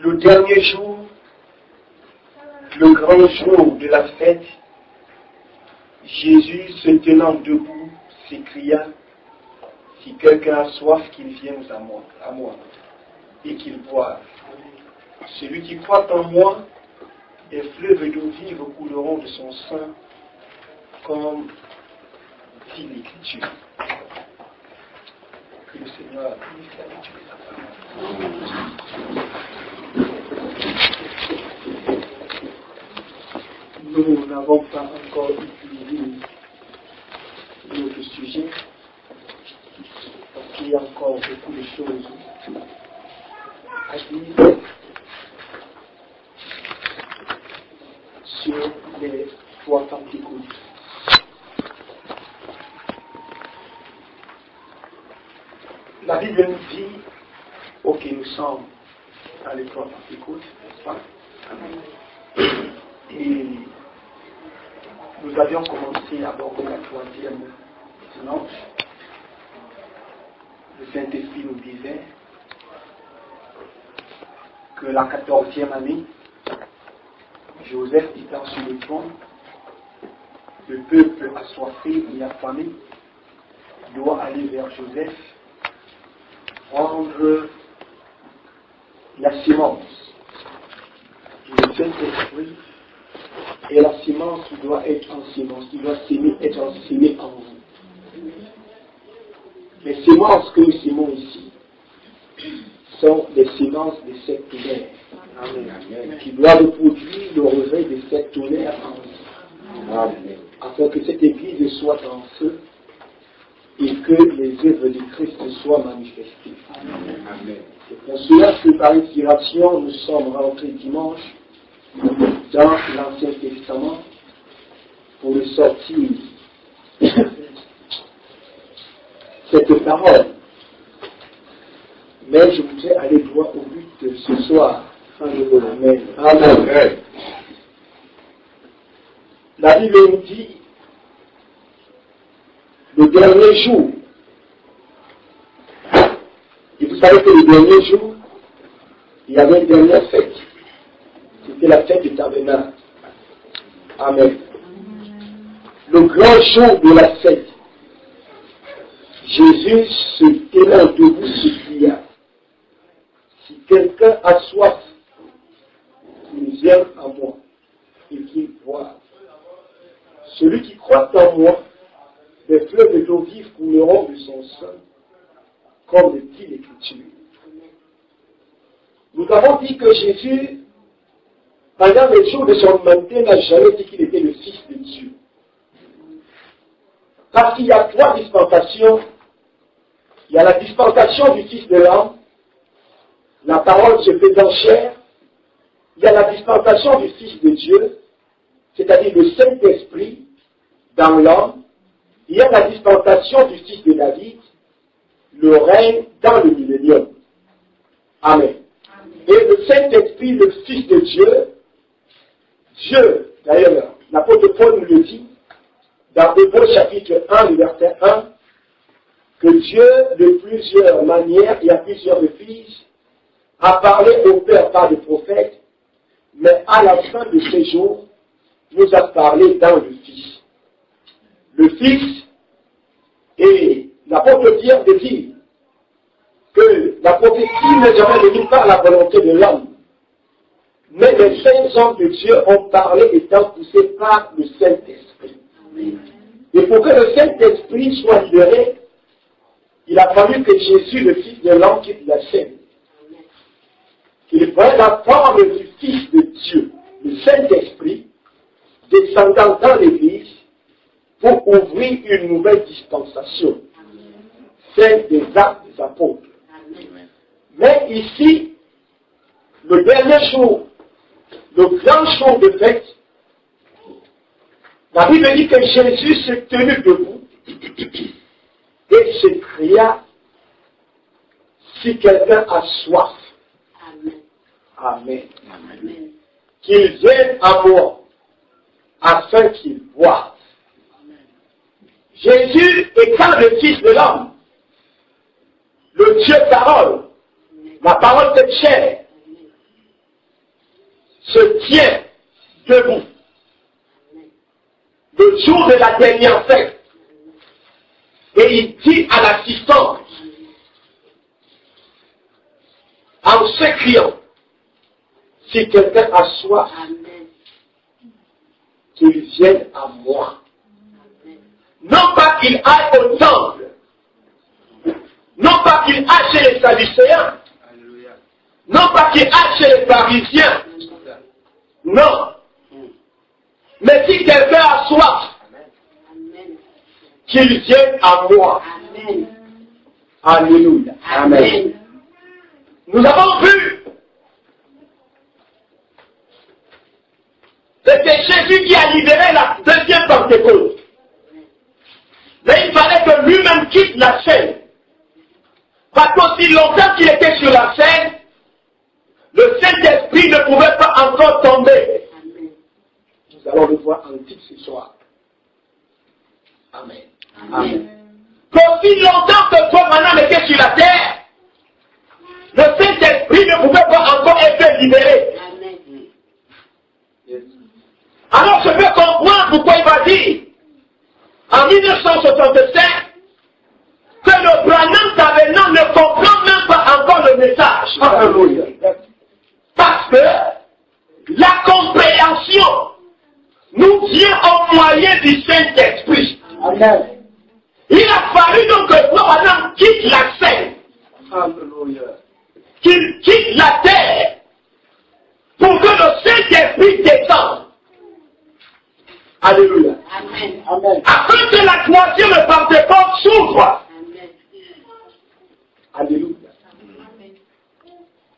Le dernier jour, le grand jour de la fête, Jésus, se tenant debout, s'écria, « Si quelqu'un a soif, qu'il vienne à moi, et qu'il boive. Celui qui croit en moi, des fleuves d'eau vive couleront de son sein, comme dit l'Écriture. » Que le Seigneur bénisse la lecture de sa parole. Nous n'avons pas encore utilisé notre sujet, parce qu'il y a encore beaucoup de choses à dire sur les trois Pentecôtes. La Bible nous dit, ok, nous sommes dans les trois Pentecôtes, n'est-ce pas? Et nous avions commencé à aborder la troisième dimanche. Le Saint-Esprit nous disait que la 14e année, Joseph étant sur le trône, le peuple assoiffé et affamé doit aller vers Joseph, prendre la semence du Saint-Esprit. Et la semence doit être en semence, qui doit être ensémée en vous. Les semences que nous sémons ici sont des semences de septonnaire, qui doivent produire le revers de septonnaire en vous, afin que cette Église soit en feu et que les œuvres de Christ soient manifestées. C'est pour cela que par inspiration, nous sommes rentrés dimanche dans l'Ancien Testament pour le sortir cette parole. Mais je voudrais aller droit au but ce soir. Amen. Amen. La Bible nous dit le dernier jour. Et vous savez que le dernier jour, il y avait une dernière fête. C'était la fête du tabernacle. Amen. Le grand jour de la fête, Jésus se tenant debout s'écria, « Si quelqu'un a soif, qu'il vienne à moi et qu'il boive. Celui qui croit en moi, des fleuves d'eau vive couleront de son sein, comme le dit l'Écriture. » Nous avons dit que Jésus, pendant les jours de son humanité, n'a jamais dit qu'il était le Fils de Dieu. Parce qu'il y a trois dispensations. Il y a la dispensation du Fils de l'homme, la parole se fait en chair. Il y a la dispensation du Fils de Dieu, c'est-à-dire le Saint-Esprit dans l'homme. Il y a la dispensation du Fils de David, le règne dans le millénium. Amen. Et le Saint-Esprit, le Fils de Dieu, Dieu, d'ailleurs, l'apôtre Paul nous le dit, dans Hébreux chapitre 1, verset 1, que Dieu, de plusieurs manières et à plusieurs reprises, a parlé au Père par les prophètes, mais à la fin de ces jours, nous a parlé dans le Fils. Le Fils, et l'apôtre Pierre dit que la prophétie n'est jamais venue par la volonté de l'homme, mais les saints hommes de Dieu ont parlé étant poussés par le Saint-Esprit. Et pour que le Saint-Esprit soit libéré, il a fallu que Jésus, le Fils de l'homme, quitte la scène. Il prenne la forme du Fils de Dieu, le Saint-Esprit, descendant dans l'Église pour ouvrir une nouvelle dispensation, celle des actes des apôtres. Mais ici, le dernier jour, le grand jour de fête, la Bible dit que Jésus s'est tenu debout et s'écria, si quelqu'un a soif, Amen, Amen, qu'il vienne à moi, afin qu'il boive. Jésus étant le Fils de l'homme, le Dieu parole, la parole de chair, se tient debout. Le jour de la dernière fête. Et il dit à l'assistante, en s'écriant, si quelqu'un a soif, qu'il vienne à moi. Non pas qu'il aille au temple, non pas qu'il aille chez les Sadducéens, non pas qu'il aille chez les pharisiens, non. Mais si quelqu'un a soif, qu'il vienne à moi. Alléluia. Amen. Nous avons vu que c'est Jésus qui a libéré la deuxième Pentecôte. Mais il fallait que lui-même quitte la scène. Parce qu'aussi longtemps qu'il était sur la scène, le Saint-Esprit ne pouvait pas encore tomber. Nous allons le voir en titre ce soir. Amen. Amen. Qu'aussi longtemps que toi maintenant était sur la terre, le Saint-Esprit ne pouvait pas encore être libéré. Amen. Alors je peux comprendre pourquoi il va dire en 1965 que le Branham Tabernacle ne comprend même pas encore le message. Alléluia. Parce que la compréhension nous vient au moyen du Saint-Esprit. Amen. Il a fallu donc que le Branham quitte la scène. Alléluia. Qu'il quitte la terre pour que le Saint-Esprit descende. Alléluia. Amen. Amen. Afin que la troisième Pentecôte s'ouvre. Alléluia.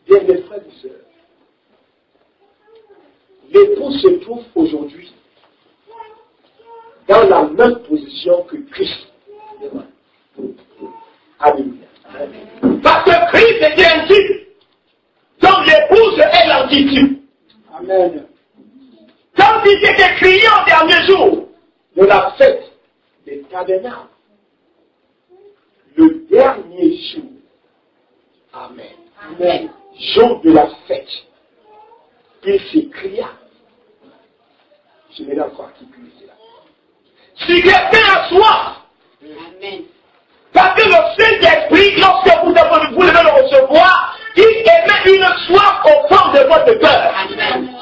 Bien mes frères et sœurs, l'époux se trouve aujourd'hui dans la même position que Christ. Alléluia. Amen. Parce que Christ était un type, donc l'épouse est l'antitype. Amen. Quand il était crié au dernier jour de la fête des tabernacles, le dernier jour, Amen, Amen, jour de la fête, il s'écria, je vais encore qui crie là. Si quelqu'un a soif, Amen. Parce que le Saint-Esprit, lorsque vous devez le recevoir, il émet une soif au fond de votre cœur. Amen.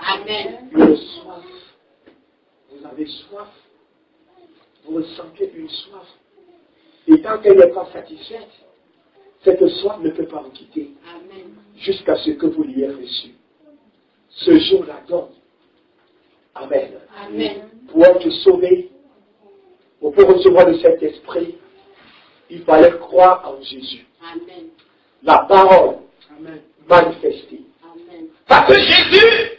Amen. Une soif. Vous avez soif. Vous ressentez une soif. Et tant qu'elle n'est pas satisfaite, cette soif ne peut pas vous quitter. Amen. Jusqu'à ce que vous l'ayez reçu. Ce jour-là donc. Amen. Amen. Pour être sauvé, ou pour recevoir le Saint-Esprit, il fallait croire en Jésus. Amen. La parole. Amen. Manifestée. Amen. Parce que Jésus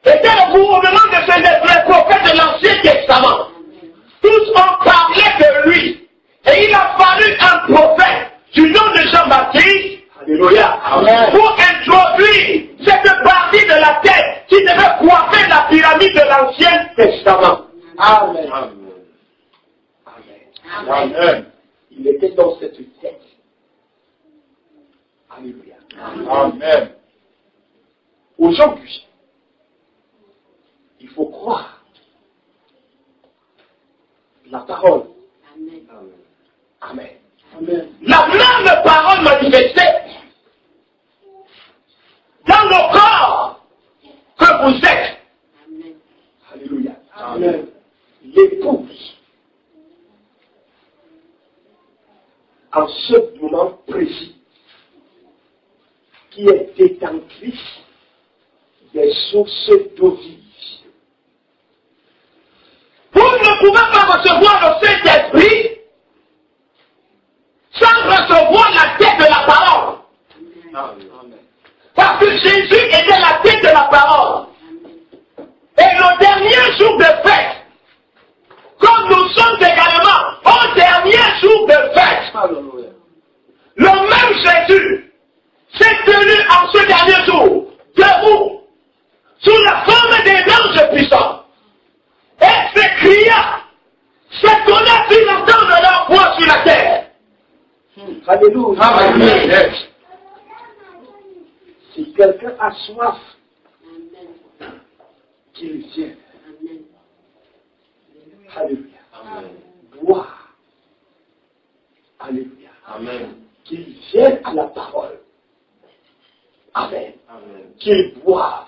était le gouvernement de ces prophètes de l'Ancien Testament. Amen. Tous ont parlé de lui. Et il a fallu un prophète du nom de Jean-Baptiste, Alléluia, Amen, pour introduire cette partie de la tête qui devait coiffer la pyramide de l'Ancien Testament. Amen. Amen. Amen. Amen. Il était dans cette tête. Alléluia. Amen. Amen. Aujourd'hui, il faut croire la parole. Amen. Amen. Amen. La même parole manifestée dans le corps que vous êtes. Amen. Alléluia. Amen. L'épouse, en ce moment précis, qui est détentrice des sources d'eau vive. Vous ne pouvez pas recevoir le Saint-Esprit sans recevoir la tête de la parole. Amen. Parce que Jésus était la tête de la parole. Et le dernier jour de fête, comme nous sommes également au dernier jour de fête, le même Jésus s'est tenu en ce dernier jour, debout, sous la forme des anges puissants. Et s'écria, c'est qu'on a pu entendre leur voix sur la terre. Alléluia. Amen. Si quelqu'un a soif, qu'il vienne. Alléluia. Boire. Alléluia. Qu'il vienne à la parole. Amen. Qu'il boive.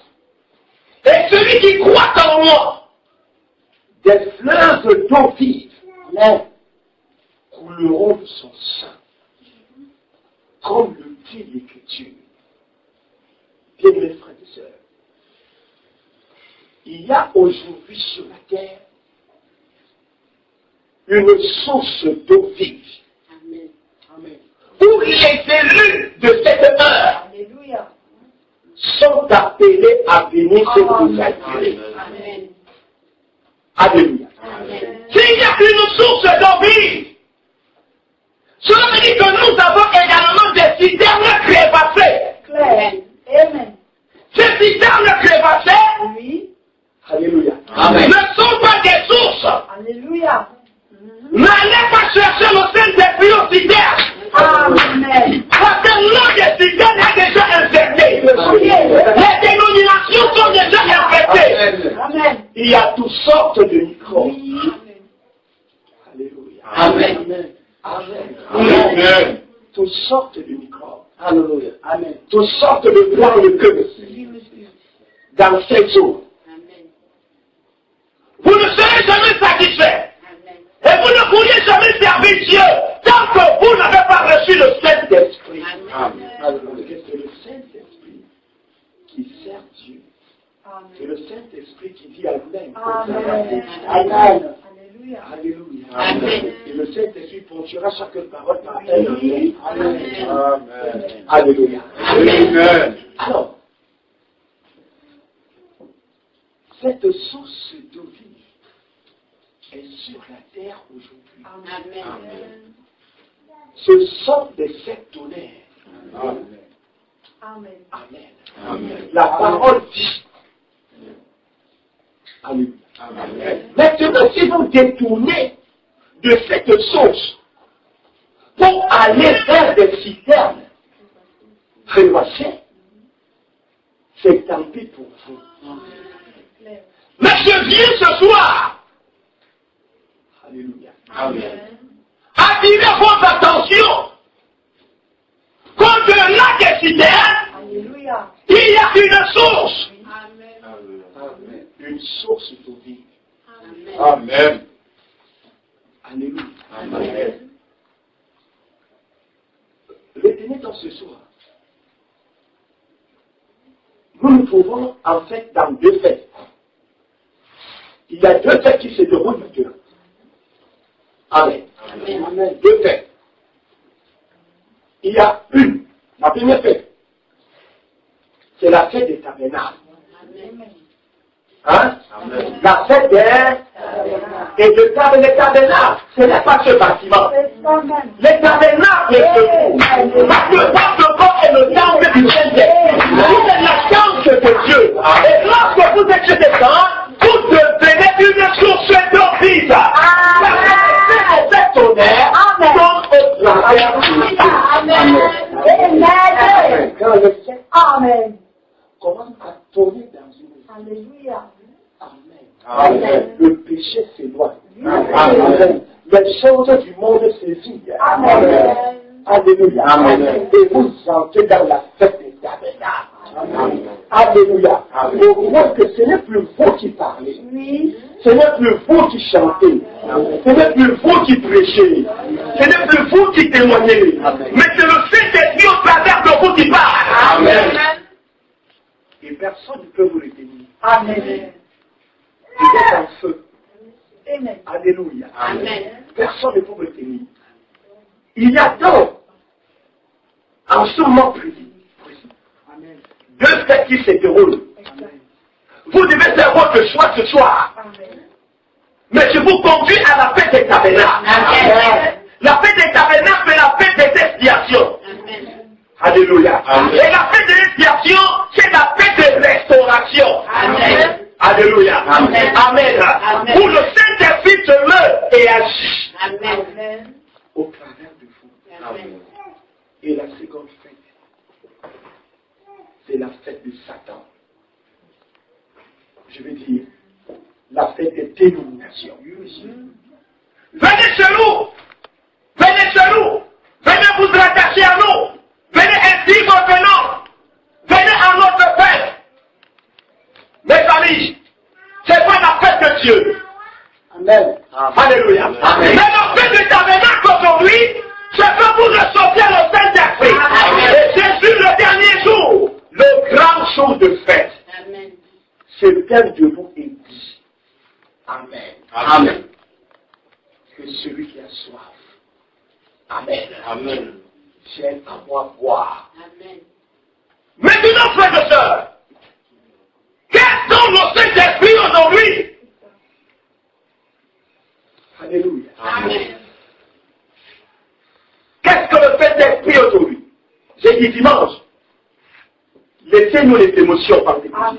Et celui qui croit en moi, des fleuves d'eau vive couleront de son sein, comme le dit l'Écriture. Bien, mes frères et sœurs, il y a aujourd'hui sur la terre une source d'eau vive. Amen. Où les élus de cette heure sont appelés à venir se consacrer. Alléluia. S'il y a une source d'eau vive, cela veut dire que nous avons également des citernes crévassées. Amen. Ces citernes crévassées, Oui. alléluia, Amen. ne sont pas des sources. Alléluia. N'allez pas chercher le Saint-Esprit aux citernes. Amen. Parce que l'eau des citernes est déjà infectée. Les dénominations sont déjà infectées. Amen. Il y a toutes sortes de microbes. Oui. Alléluia. Amen. Amen. Amen. Toutes sortes de microbes. Alléluia. Amen. Toutes sortes de plans de queue dans cette eau. Vous ne serez jamais satisfait. Et vous ne pourriez jamais servir Dieu tant que vous n'avez pas reçu le Saint-Esprit. Amen. Parce que c'est le Saint-Esprit qui sert Dieu. C'est le Saint-Esprit qui dit à lui-même. Amen. Amen. Alléluia. Alléluia. Amen. Et le Saint-Esprit ponctuera chaque parole par elle. Oui. Amen. Amen. Alléluia. Amen. Alors, cette source d'eau vive est sur la terre aujourd'hui. Ce sont des septonnaires. Amen. Amen. Amen. Amen. La parole dit. Alléluia. Amen. Maintenant, si vous détournez de cette source pour aller vers des citernes crévassées, c'est tant pis pour vous. Mais je viens ce soir, alléluia, Amen. attirer votre attention qu'au-delà des citernes, Alléluia. il y a une source. Amen. Une source d'eau vive. Amen. Alléluia. Amen. Retenez dans ce soir. Nous nous trouvons en fait dans deux faits. Il y a deux faits qui se déroulent maintenant. Amen. Amen. Deux faits. Il y a une. La première fête, c'est la fête des tabernacles. Hein? Amen. La fête des... Et le tabernacle, ce n'est pas ce bâtiment. Amen. Le tabernacle est debout. Parce que votre corps est le temple du Saint-Esprit. Vous êtes la chance de Dieu. Et lorsque vous êtes dedans, vous devenez une source d'eau vive. La fête honneur sont au travers du Amen. Amen. Quand le Saint Amen. commence à tourner dans une Alléluia. Amen. Amen. Le péché s'éloigne. Amen. Les choses du monde s'évient. Amen. Alléluia. Amen. Et vous entrez dans la fête des tabernacles. Amen. Alléluia. Amen. Au moins que ce n'est plus vous qui parlez. Oui. Ce n'est plus vous qui chantez. Ce n'est plus vous qui prêchez. Ce n'est plus vous qui témoignez. Amen. Mais c'est le Saint-Esprit au travers de vous qui parle. Amen. Et personne ne peut vous retenir. Amen. Vous êtes en feu. Amen. Alléluia. Amen. Personne ne peut vous retenir. Il y a donc, en ce moment précis, deux faits qui se déroulent. Vous devez faire votre choix ce soir. Amen. Mais je vous conduis à la fête des tabernacles. Amen. La fête des tabernacles est la fête des expiations. Alléluia. Amen. Et la fête des expiations, c'est la fête de restauration. Amen. Alléluia. Amen. Amen. Amen. Où le Saint-Esprit se meurt et agit Amen. au travers de vous. Amen. Et la seconde fête, c'est c'est la fête de Satan. Je veux dire, la fête des dénominations. Venez chez nous. Venez chez nous. Venez vous rattacher à nous. Venez ainsi revenant. Venez à notre fête. Mes amis, c'est pas la fête de Dieu. Amen. Alléluia. Amen. Mais la fête de tabernacle aujourd'hui, c'est que vous receviez le Saint-Esprit. Et Jésus, le dernier jour, le grand jour de fête, Se lève debout et dit, Amen. Amen. Que celui qui a soif, Amen. Amen. Vienne à moi boire. Maintenant, frères et sœurs, quels sont nos Saint-Esprit aujourd'hui? Alléluia. Qu'est-ce que le Saint-Esprit aujourd'hui? J'ai dit dimanche. Laissez-nous les émotions particulières.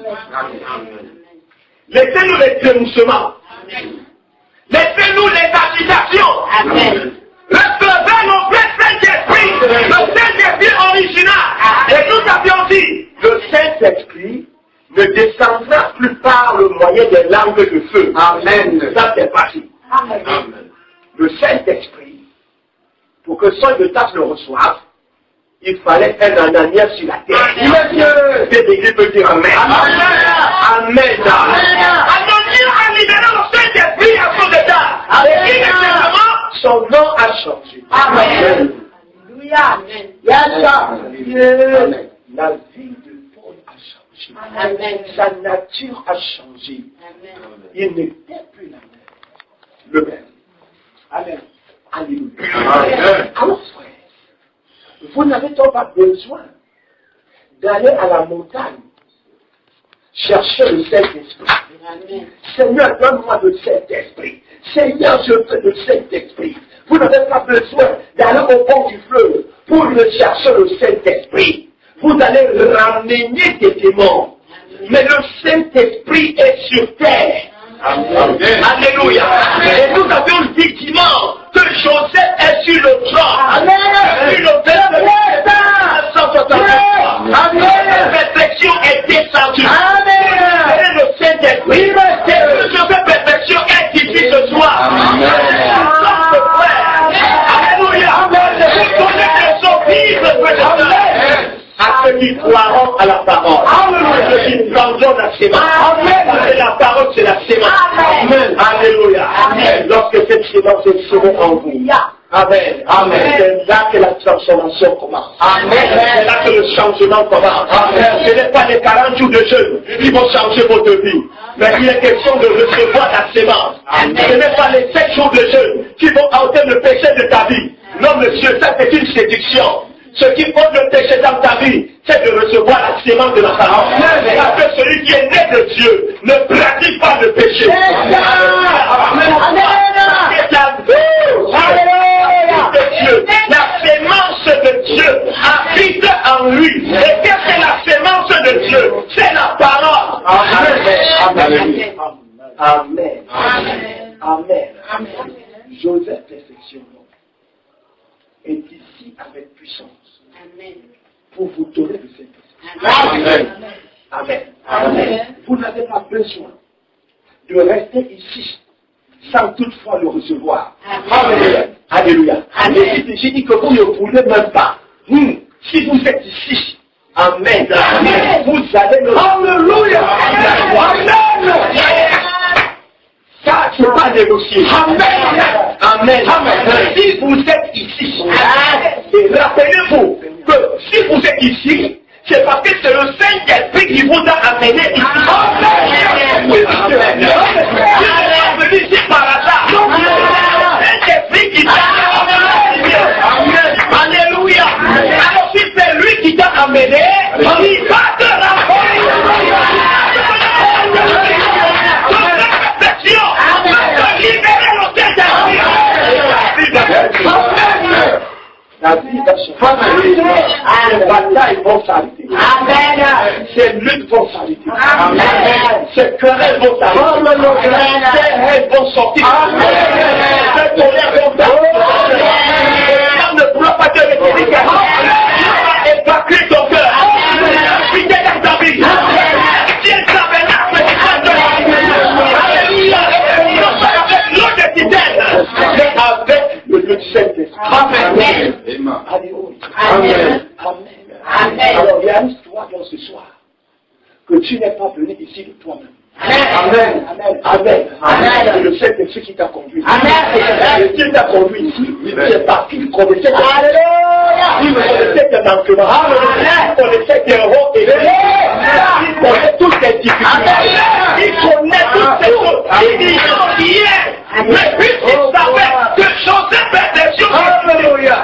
Laissez-nous les émoussements. Laissez-nous les agitations. Recevez nos vrais Saint-Esprit. Le Saint-Esprit original. Et nous avions dit, le Saint-Esprit ne descendra plus par le moyen des langues de feu. Amen. Ça c'est facile. Amen. Le Saint-Esprit, pour que son de tâche le reçoive, il fallait un Ananias sur la terre. Monsieur. Cette église peut dire Amen. Amen. Amen. Ananias a libéré le Saint-Esprit à son état. Et immédiatement, son nom a changé. Amen. Alléluia. Amen. La vie de Paul a changé. Sa nature a changé. Il n'était plus le même. Amen. Alléluia. Amen. Alors, frère, vous n'avez donc pas besoin d'aller à la montagne chercher le Saint-Esprit. Seigneur, donne-moi le Saint-Esprit. Seigneur, je veux le Saint-Esprit. Vous n'avez pas besoin d'aller au bord du fleuve pour le chercher le Saint-Esprit. Vous allez ramener des démons. Mais le Saint-Esprit est sur terre. Amen. Alléluia. Et nous avions dit dimanche que Joseph est sur le trône. Sur le verbe 1963. La perfection est descendue. Et le Saint-Esprit. Et que cette perfection est ici ce soir. Alléluia. Vous connaissez son fils, à ceux qui croiront à la parole. Ceux qui prendront la sémence. Et la parole, c'est la sémence. Alléluia. Lorsque cette sémence est semée en vous. Amen. C'est là que la transformation commence. C'est là que le changement commence. Ce n'est pas les 40 jours de jeûne qui vont changer votre vie. Mais il est question de recevoir la sémence. Ce n'est pas les 7 jours de jeûne qui vont ôter le péché de ta vie. Non, monsieur, ça c'est une séduction. Ce qui ôte le péché dans ta vie, c'est de recevoir la sémence de la parole. Parce que celui qui est né de Dieu ne pratique pas le péché. La sémence de Dieu habite en lui. Et qu'est-ce que la sémence de Dieu? C'est la parole. Amen. Joseph, perfection, est ici avec puissance pour vous donner le Saint-Esprit. Amen. Vous n'avez pas besoin de rester ici sans toutefois le recevoir. Alléluia. J'ai dit que vous ne voulez même pas. Si vous êtes ici, Amen. Vous allez le... Alléluia. Ça, c'est pas négocié. Amen. Si vous êtes ici, et rappelez-vous que si vous êtes ici, c'est parce que c'est le Saint-Esprit qui vous a amené ici. Vous êtes venu ici par hasard. C'est le Saint-Esprit qui t'a amené. Alléluia. Alors si c'est lui qui t'a amené, il va te rappeler. La vie va se faire. Les batailles vont s'arrêter. Ces luttes vont s'arrêter. Ces querelles vont s'arrêter. Ces haines vont sortir. Ces colères vont s'arrêter. Ne pourra pas te retirer. Et bâcler ton cœur. Organise-toi donc ce soir. Que tu n'es pas venu ici de toi-même. Amen. Amen. Amen. Amen. C'est le Saint-Esprit qui t'a conduit. Amen. Dieu t'a conduit ici. C'est parce qu'il connaissait Alléluia. il connaissait tes manquements. Il connaissait tes erreurs et il connaît toutes tes difficultés. Il connaît toutes ces choses. Il dit hier, mais puisqu'il savait que Joseph fait des choses,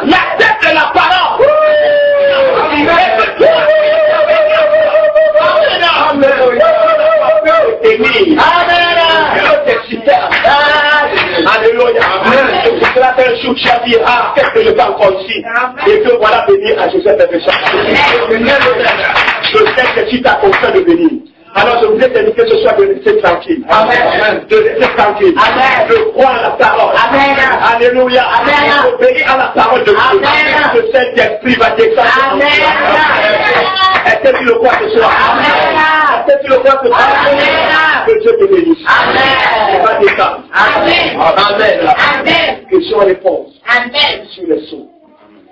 la tête de la parole. Alléluia. C'est cela qu'un jour tu as dit, ah, qu'est-ce que je fais encore ici? Et que voilà venir à Joseph et Pécha. Je sais que tu t'as contraint de venir. Alors je voulais te dire que ce soit de laisser tranquille. Amen. De laisser tranquille. Amen. De croire à la parole. Amen. Alléluia. Amen. D'obéir à la parole de Dieu. Amen. Le Saint-Esprit va descendre. Amen. Est-ce que tu le crois ce soir? Amen. Est-ce que tu le crois ce soir? Amen. Que Dieu te bénisse. Amen. Il va descendre. Amen. Amen. Amen. Question-réponse. Amen. Sur les sceaux.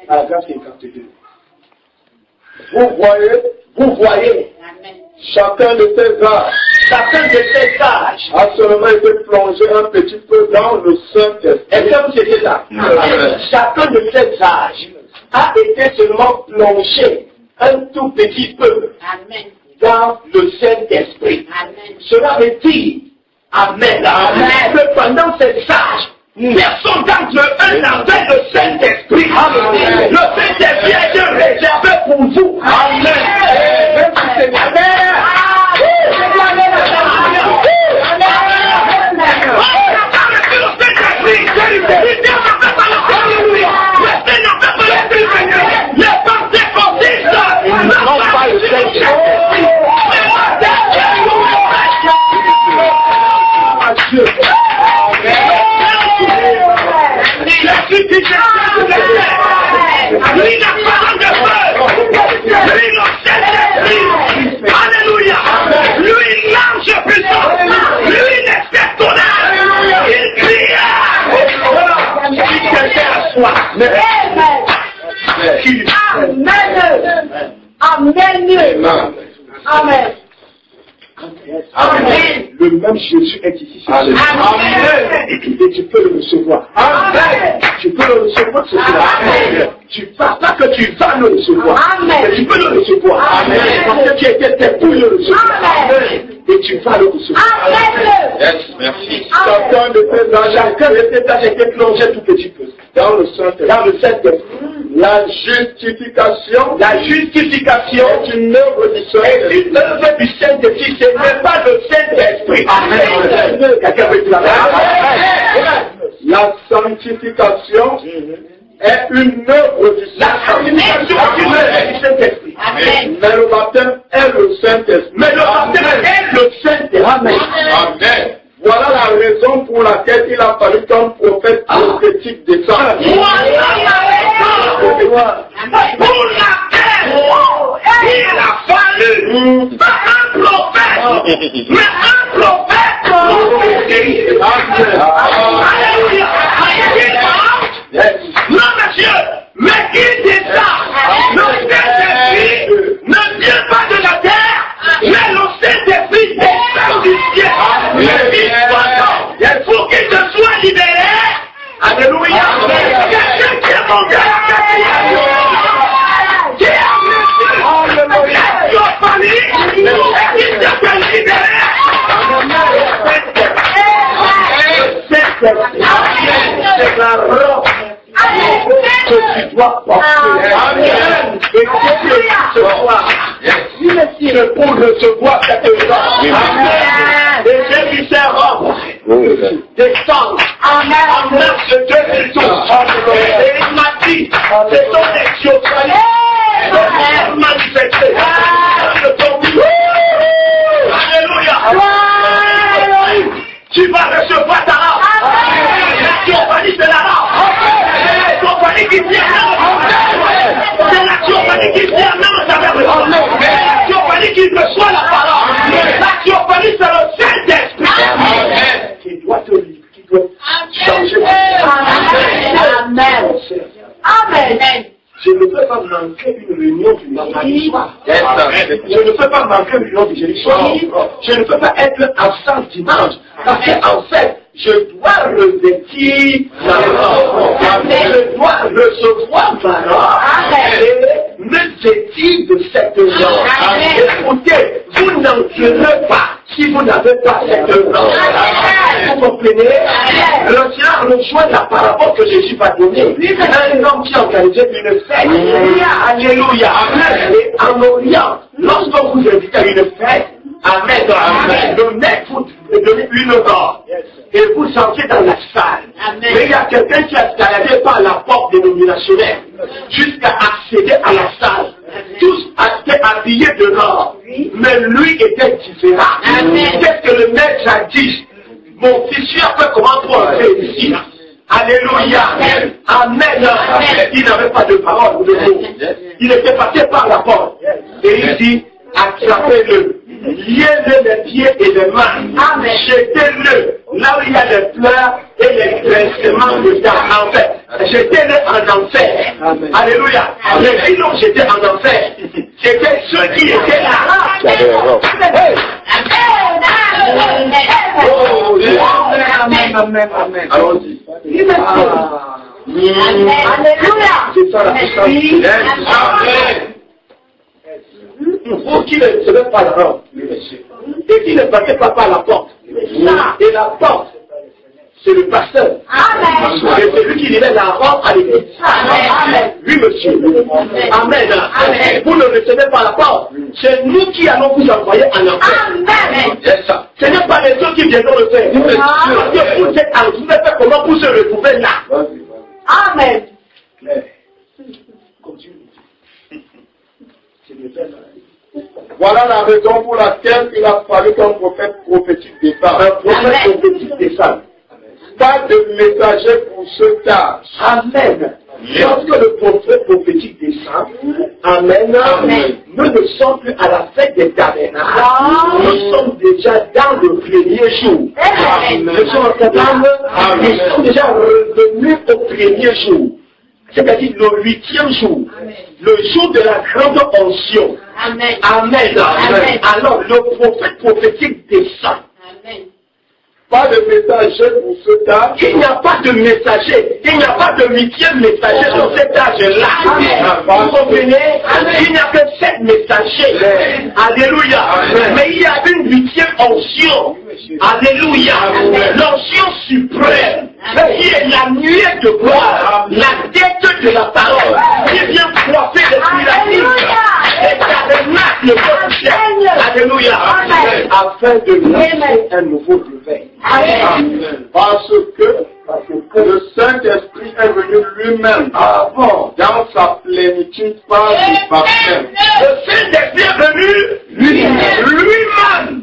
À la grâce 52. Vous voyez. Amen. Chacun de ces âges a seulement été plongé un petit peu dans le Saint-Esprit. Est-ce que vous étiez là? Chacun de ces âges a été seulement plongé un tout petit peu dans le Saint-Esprit. Cela veut dire, Amen, que pendant ces âges, personne d'entre eux n'avait le Saint-Esprit. Le Saint-Esprit a été réservé pour vous. Amen. Alléluia. Lui, l'ange puissant. Lui, l'exceptionnel. Il cria. Si quelqu'un a soif. Amen. Amen. Le même Jésus est ici. Amen. Et tu peux le recevoir. Amen. Tu peux le recevoir ce soir. Amen. Tu parles pas que tu vas le recevoir. Amen. Mais tu peux le recevoir. Amen. Parce que tu étais fait pour le recevoir. Amen. Et tu vas le recevoir. Amen. Yes, merci. Chacun de ces âges était plongé tout petit peu dans le Saint-Esprit. La justification est une œuvre du Saint-Esprit. Ce n'est pas le Saint-Esprit. Amen. Quelqu'un veut dire La sanctification est une œuvre du Saint-Esprit. Amen. Mais le baptême est le Saint-Esprit. Amen. Voilà la raison pour laquelle il a fallu qu'un prophète prophétique descende. Pour laquelle il a fallu pas un prophète, mais un prophète prophétique. Alléluia. Non, monsieur, mais qui descend? Le Saint-Esprit ne vient pas de la terre, mais le Saint-Esprit descend du ciel. Il faut qu'il te soit libéré. Alléluia. Quelqu'un qui est mon Dieu. Qui a reçu la famille et qui te fait libérer. C'est la robe que tu dois porter. Amen. Et que tu recevoir. C'est pour recevoir cette robe. Amen. Et j'ai vu ces robes descendre en marche de 2012. Et il m'a dit, c'est ton exophalie. Manifesté. Alléluia. Tu vas recevoir ta robe. La théophanie, c'est la robe. La théophanie qui vient. C'est la théophanie qui vient même à travers le monde. La théophanie qui reçoit la parole. La théophanie, c'est le Saint-Esprit. Qui doit te lire, qui doit changer. Amen. Amen. Je ne veux pas vous manquer une réunion du mardi soir. Yes. Je ne peux pas manquer une réunion du jeudi soir. Je ne peux pas être absent dimanche. Parce qu'en fait, je dois revêtir ma robe. Je dois recevoir ma robe. Et me vêtir de cette robe. Écoutez, vous n'entrerez pas si vous n'avez pas cette robe. Vous comprenez? Le Seigneur rejoint la parabole que Jésus va donner. Un homme qui organisait une fête. Alléluia. Et en Orient, lorsque vous invitez à une fête, Amen. Le mec vous donne une robe. Et vous entrez dans la salle. Mais il y a quelqu'un qui a escaladé par la porte dénominationnelle jusqu'à accéder à la salle. Tous étaient habillés de robe. Mais lui était différent. Qu'est-ce que le maître a dit? Mon fils, tu as fait comment pour entrer ici? Alléluia. Amen. Il n'avait pas de parole ou de mots. Il était passé par la porte. Et il dit, attrapez-le. Liez-le les pieds et les mains. Jetez-le là où il y a les pleurs et les grincements de dents. En fait, jetez-le en enfer. Alléluia. Les filles l'ont jeté en enfer. C'était ceux qui étaient là. Amen. Allons-y. Alléluia. C'est ça la puissance. Amen. Vous qui ne recevez pas la robe, et qui ne passez pas par la porte, et la porte, c'est le pasteur. Et c'est lui qui livre la robe à l'église. Oui, monsieur. Amen. Vous ne recevez pas la porte. C'est nous qui allons vous envoyer en enfer. C'est ça. Ce n'est pas les autres qui viendront le faire. Parce que vous êtes en vous faites comment vous se retrouvez là. Amen. Voilà la raison pour laquelle il a fallu qu'un prophète prophétique descende. Un prophète prophétique descend. Pas de messager pour ce tâche. Amen. Lorsque le prophète prophétique descend, Amen, nous ne sommes plus à la fête des tabernacles. Nous sommes déjà dans le premier jour. Nous sommes nous sommes déjà revenus au premier jour. C'est-à-dire le 8e jour. Le jour de la grande onction. Amen. Alors le prophète prophétique descend. Pas de messager pour ce tâche. Il n'y a pas de messager. Il n'y a pas de 8e messager sur cet âge-là. Vous comprenez? Il n'y a que 7 messagers. Alléluia. Mais il y a une 8e onction. Alléluia. L'onction suprême. Qui est la nuée de gloire. La tête de la parole. Qui vient coiffer depuis la vie. Et tabernacle le peuple ciel. Alléluia. Afin de lancer un nouveau réveil. Parce que le Saint-Esprit est venu lui-même dans sa plénitude par le baptême. Le Saint-Esprit est venu lui-même.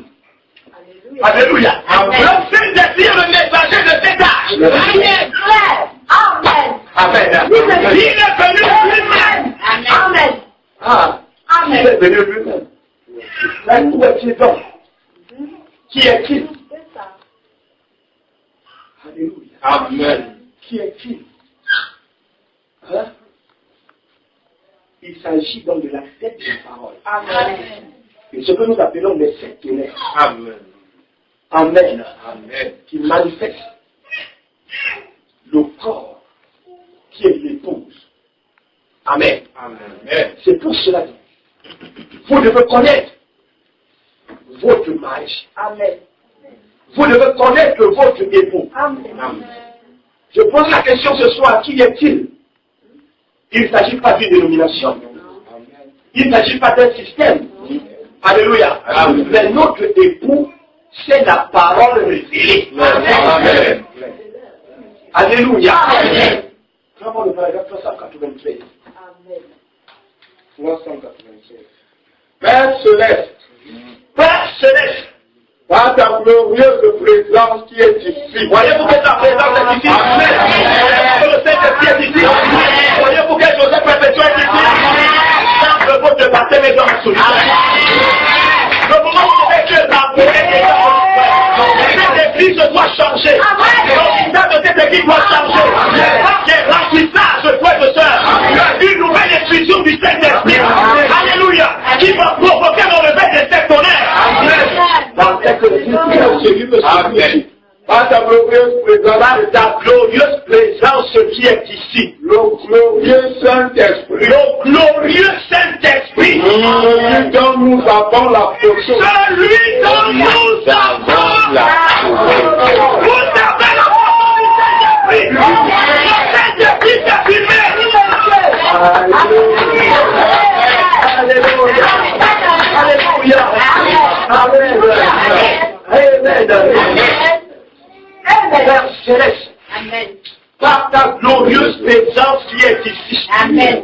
Alléluia. Le Saint-Esprit est le messager de cet âge. Amen. Il est venu lui-même. Il est venu lui-même. Mais où est-il donc? Qui est-il? Alléluia. Amen. Qui est-il? Il s'agit donc de la fête de la parole. Et ce que nous appelons les sept ténèbres. Amen. Qui manifeste le corps qui est l'épouse. Amen. C'est pour cela que vous devez connaître votre mariage. Vous devez connaître votre époux. Je pose la question ce soir, qui est-il? Il ne s'agit pas d'une dénomination. Il ne s'agit pas d'un système. Alléluia. Mais notre époux, c'est la parole révélée. Alléluia. Vraiment le paragraphe 393. 396. Père céleste, Par ta glorieuse présence qui est ici. voyez-vous que ta présence est ici? Le Saint-Esprit est ici. Voyez-vous que Joseph Perpétuel est ici? Quand le vote de baptême est dans la solution. Le moment où tu es appelé, cette église doit changer. L'original de cette église doit changer. Remplissage, frères et sœurs. Une nouvelle infusion du Saint-Esprit. Alléluia. Qui va provoquer le réveil de ces tonnerres. Amen. Par ta glorieuse présence qui est ici. le glorieux Saint-Esprit. Le glorieux Saint-Esprit. Celui dont nous avons la photo. Celui dont nous avons la photo. Vous avez la photo du Saint-Esprit. Le Saint-Esprit s'est filmé. Alléluia. Alléluia. Amen. Père céleste, Par ta glorieuse présence qui est ici. Amen.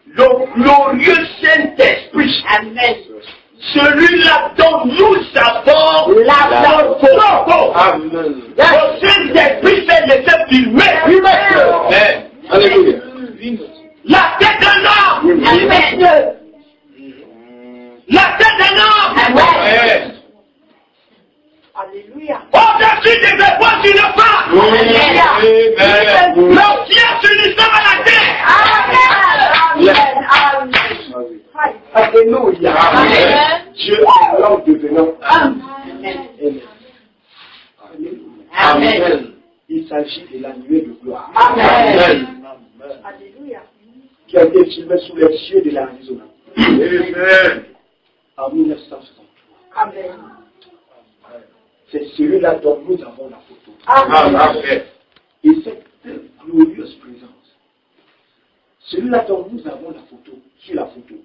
Le glorieux Saint-Esprit. Amen. Celui-là dont nous avons la photo. Amen. Le Saint-Esprit s'est laissé filmer. Amen. Alléluia. La tête d'un homme. Amen. La tête d'un homme. Amen. Alléluia. Au-dessus des épaules d'une femme. Amen. Le ciel s'unissant à la terre. Alléluia. Amen. Dieu est l'homme devenant. Amen. Amen. Il s'agit de la nuée de gloire Amen. Alléluia. qui a été filmée sous les cieux de l'Arizona Amen. en 1963. Amen. C'est celui-là dont nous avons la photo. Amen. Et cette glorieuse présence, celui-là dont nous avons la photo, sur la photo,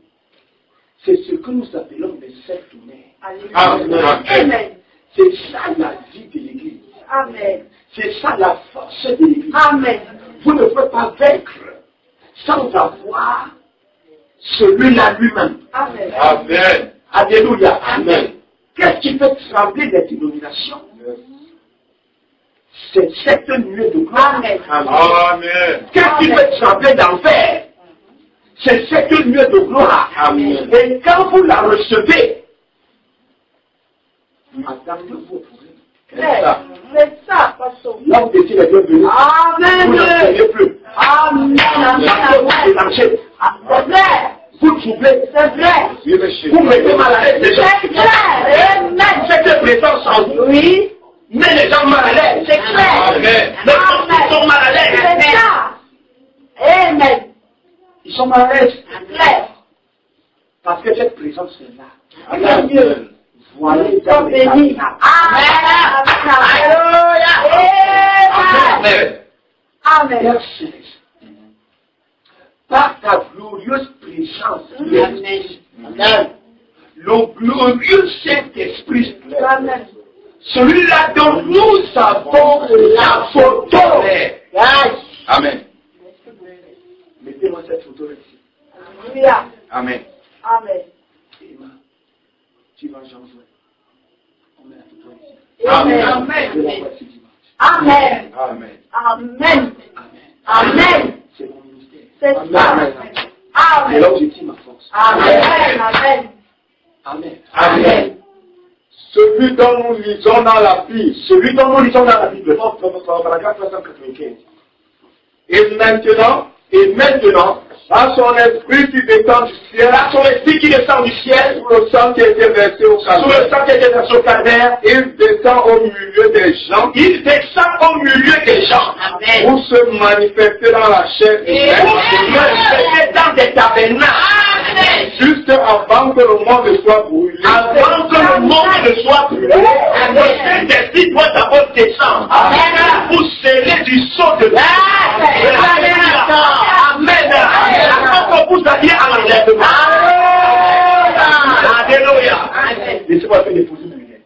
c'est ce que nous appelons les sept tonnerres. Alléluia. Amen. C'est ça la vie de l'Église. Amen. C'est ça la force de l'Église. Amen. Vous ne pouvez pas vaincre sans avoir celui-là lui-même. Amen. Amen. Alléluia. Amen. Qu'est-ce qui fait trembler les dénominations? C'est cette nuée de gloire. Amen. Amen. Qu'est-ce qui fait trembler l'enfer? C'est cette nuée de gloire. Amen. Et quand vous la recevez, attendez-vous au problème. C'est ça, pasteur. Là, vous étiez les bienvenus. Vous Amen. ne savez plus. Amen. Parce que vous mélangez. C'est vrai. Vous troublez. C'est vrai. Vous mettez mal à l'aise les gens. C'est clair. Amen. Cette présence en vous Oui. met les gens mal à l'aise. C'est clair. Amen. Les gens qui sont mal à l'aise. C'est ça. Amen. Ils sont mal à l'aise. C'est clair. Parce que cette présence est là. Amen. Voilà les Sois béni. Amen. Alléluia. Amen. Amen. Père céleste, par ta glorieuse présence, Amen. le glorieux Saint-Esprit, Amen. celui-là dont nous avons la photo. Amen. Mettez-moi cette photo ici. Alléluia. Amen. Amen. Emma, tu vas Jean-Jouet. On met la photo ici. Amen. Je la Amen. vois ce dimanche. Amen. Amen. Amen. Amen. Amen. C'est mon ministère. C'est ça. Amen. C'est Amen. là où je tire ma force. Amen. Amen. Amen. Amen. Celui dont nous lisons dans la Bible. Celui dont nous lisons dans la Bible, paragraphe 395. Et maintenant, à son esprit qui descend du ciel, À son esprit qui descend du ciel, sous le sang qui a été versé au sous le calvaire, sang qui était versé au calvaire, il descend au milieu des gens il descend au milieu des gens Amen. pour se manifester dans la chair Et pour se manifester dans des tabernacles, Amen. juste avant que le monde soit brûlé. avant que le monde ne soit brûlé. Le Saint-Esprit doit d'abord descendre Amen. pour sceller du sceau de Dieu. Amen. Avant que vous alliez à l'enlèvement. Alléluia. Laissez-moi faire des positions lumière.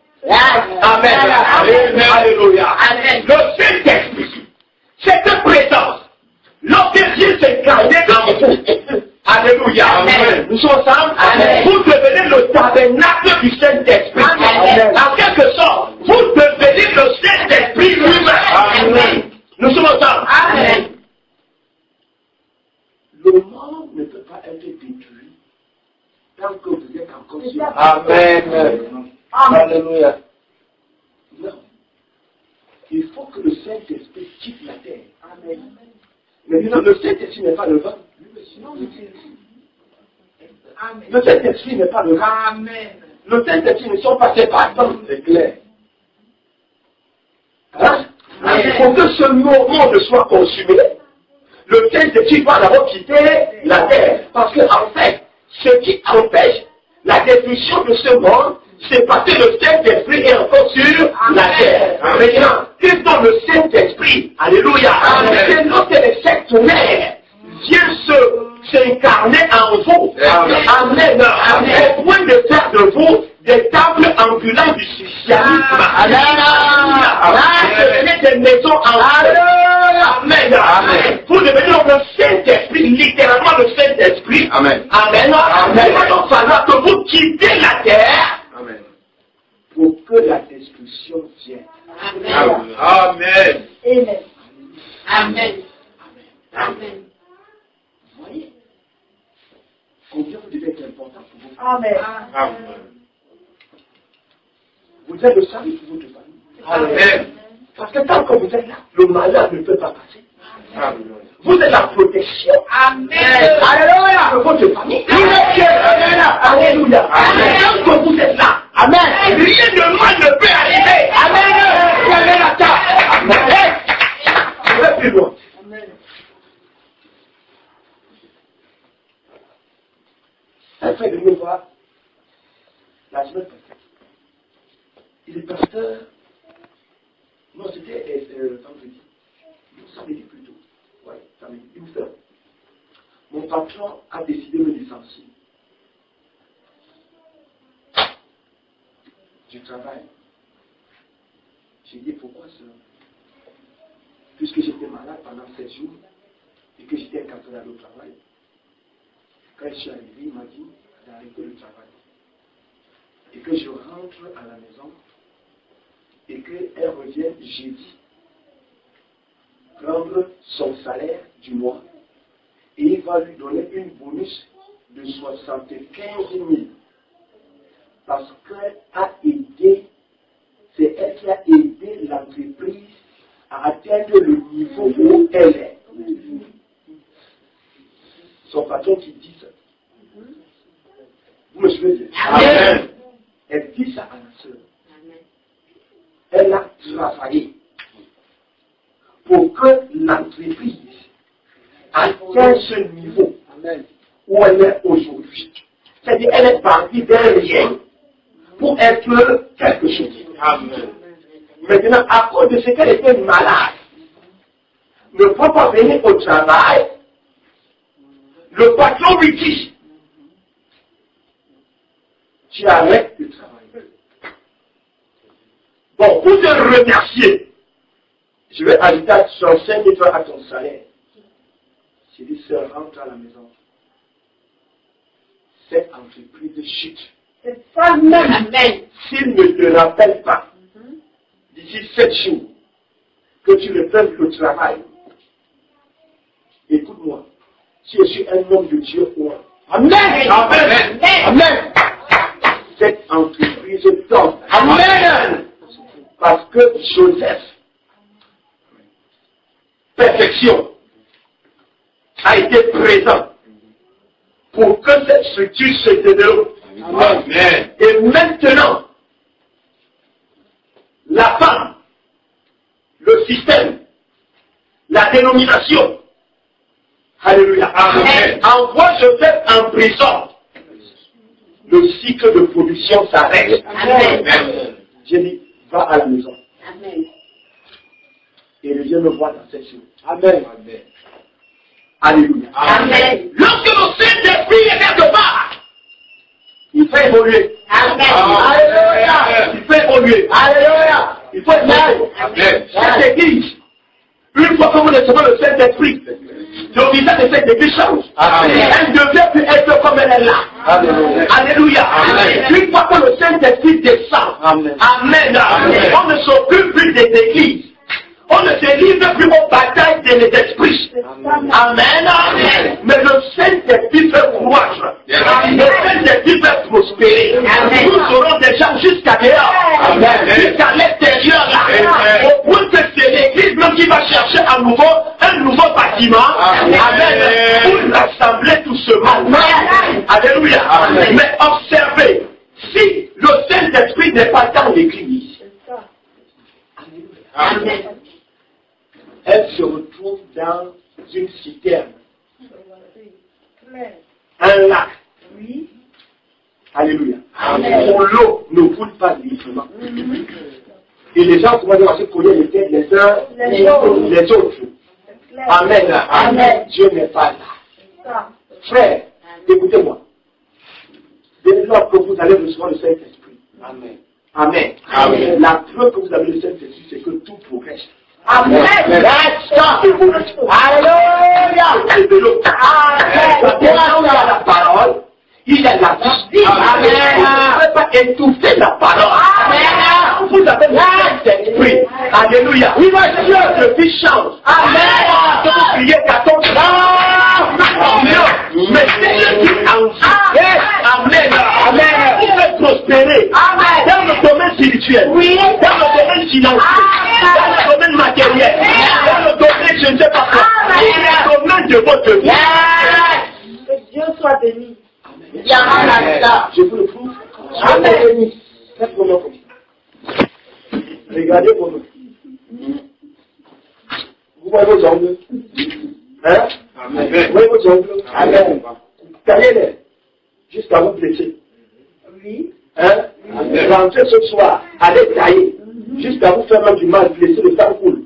Amen. Alléluia. Amen. Le Saint-Esprit, cette présence, lorsque Dieu s'est gardé en vous. Alléluia. Amen. Nous sommes ensemble. Amen. Vous devenez le tabernacle du Saint-Esprit. Amen. En quelque sorte, vous devenez le Saint-Esprit lui-même. Amen. Nous sommes ensemble. Amen. Le monde ne peut pas être détruit tant que vous êtes encore sur la Amen. Alléluia. Non. Il faut que le Saint-Esprit quitte la terre. Amen. Mais disons, le Saint-Esprit n'est pas le vent. Le Saint-Esprit n'est pas le rat. Amen. Le Saint-Esprit ne sont pas ses parents. C'est clair. Hein? Pour que ce monde soit consumé, le Saint-Esprit doit d'abord quitter la terre. Parce qu'en fait, ce qui empêche la destruction de ce monde, c'est parce que le Saint-Esprit est encore sur la terre. Maintenant, qu'est-ce que le Saint-Esprit? Alléluia. C'est lorsque les sectionnaires viennent s'incarner en vous. Amen. Au point de faire de vous des tables ambulantes du socialisme. Amen. Des maisons en Amen. Vous devenez le Saint-Esprit, littéralement le Saint-Esprit. Amen. Amen. Il va donc falloir que vous quittez la terre. Amen. Pour que la destruction vienne. Amen. Amen. Amen. Amen. Amen. Vous voyez combien vous devez être important pour vous. Amen. Amen. Vous êtes le salut pour votre famille. Amen. Parce que tant que vous êtes là, le malheur ne peut pas passer. Amen. Vous êtes la protection. Amen. Alléluia. De votre famille. Alléluia. Tant que vous êtes là, Amen. Rien de mal ne peut arriver. Amen. Amen. Je vais plus loin. Un frère de me voir la semaine passée. Il est pasteur. Non, c'était vendredi. Samedi plutôt. Oui, samedi. Il me fait. Mon patron a décidé de me licencier. Du travail. J'ai dit pourquoi cela? Puisque j'étais malade pendant 7 jours et que j'étais incarcéré au travail. Quand je suis arrivé, il m'a dit d'arrêter le travail. Et que je rentre à la maison et qu'elle revienne jeudi prendre son salaire du mois et il va lui donner une bonus de 75 000 parce qu'elle a aidé, c'est elle qui a aidé l'entreprise à atteindre le niveau où elle est. Son patron qui dit ça. Vous me suivez? Amen. Elle dit ça à la sœur. Elle a travaillé pour que l'entreprise atteigne ce niveau où elle est aujourd'hui. C'est-à-dire qu'elle est partie d'un rien pour être quelque chose. Amen. Maintenant, à cause de ce qu'elle était malade, ne peut pas venir au travail, le patron lui dit, tu arrêtes de travailler. Bon, pour te remercier, je vais ajouter 65 000 à ton salaire. J'ai dit, sœur, rentre à la maison. Cette entreprise chute. C'est ça même. Amen. S'il ne te rappelle pas, d'ici 7 jours, que tu ne fais le travail, écoute-moi, si je suis un homme de Dieu, moi. Amen. Amen. Amen. Cette entreprise tombe. Amen. Parce que Joseph, perfection, a été présent pour que cette structure se développe. Amen. Et maintenant, la femme, le système, la dénomination, alléluia, amen, envoie Joseph en prison. Le cycle de production s'arrête. Amen. J'ai dit, va à la maison. Amen. Et reviens me voir dans cette chose. Amen. Amen. Alléluia. Amen. Lorsque le Saint-Esprit est quelque part, il fait évoluer. Amen. Alléluia. Il fait évoluer. Alléluia. Il faut évoluer. Amen. Cette église, une fois que vous recevez le Saint-Esprit, le visage de cette église change. Amen. Elle devient plus être comme elle est là. Alléluia. Alléluia. Amen. Une fois que le Saint-Esprit descend, Amen. Amen. Amen. On ne s'occupe plus des églises. On ne se livre plus aux batailles des esprits. Amen. Amen. Mais le Saint-Esprit fait croître. Amen. Le Saint-Esprit fait prospérer. Amen. Nous serons déjà jusqu'à dehors. Amen. Jusqu'à l'extérieur là. Amen. Au point que c'est l'église même Dieu qui va chercher un nouveau bâtiment. Amen. Pour rassembler tout ce monde. Alléluia. Mais observez, si le Saint-Esprit n'est pas dans l'église, elle se retrouve dans une citerne, un lac. Alléluia. Où l'eau ne coule pas librement. Et les gens commencent à se connaître les têtes les uns les autres. Amen. Dieu n'est pas là. Frère, écoutez-moi. Dès lors que vous allez recevoir le Saint-Esprit. Amen. La preuve que vous avez le Saint-Esprit, c'est que tout progresse. Amen. Alléluia. Il y a la parole. Il y a la vie. Amen. Vous ne pouvez pas étouffer la parole. Amen. Vous avez le Saint-Esprit. Alléluia. Oui, Dieu, le fils chante. Amen. Que vous priez qu'à ton mais c'est Dieu qui en vous. Amen. Amen. Vous faites prospérer. Amen. Dans le domaine spirituel. Oui. Dans le domaine financier. Dans le domaine matériel. Dans le domaine, je ne sais pas quoi. Dans le domaine de votre vie. Que Dieu soit béni. Je vous le prouve. Amen. Faites pour moi comme ça. Regardez pour nous. Vous voyez vos ongles. Hein? Amen. Vous voyez vos ongles. Amen. Taillez-les jusqu'à vous blesser. Oui. Hein? Rentrez ce soir, allez tailler jusqu'à vous faire même du mal, blesser, le sang coule.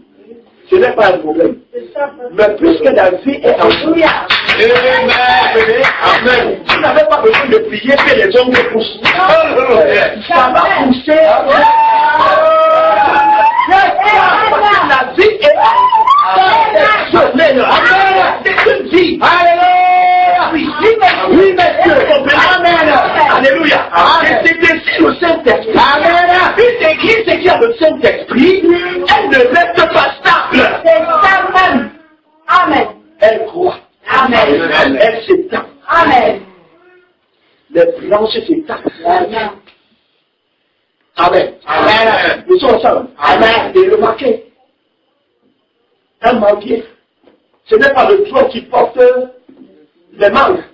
Ce n'est pas un problème. Mais puisque la vie est en vous. Amen. Vous n'avez pas besoin de prier que les ongles poussent. Ça va pousser. La vie est en vous. C'est une vie. Oui, monsieur. Amen. Alléluia. C'est ainsi le Saint-Esprit. Une église qui a le Saint-Esprit, elle ne reste pas stable. Amen. Elle croit. Amen. Elle s'étend. Amen. Les branches s'étendent. Amen. Amen. Amen. Nous sommes ensemble. Amen. Et remarquez, un manguier, ce n'est pas le tronc qui porte les mangues.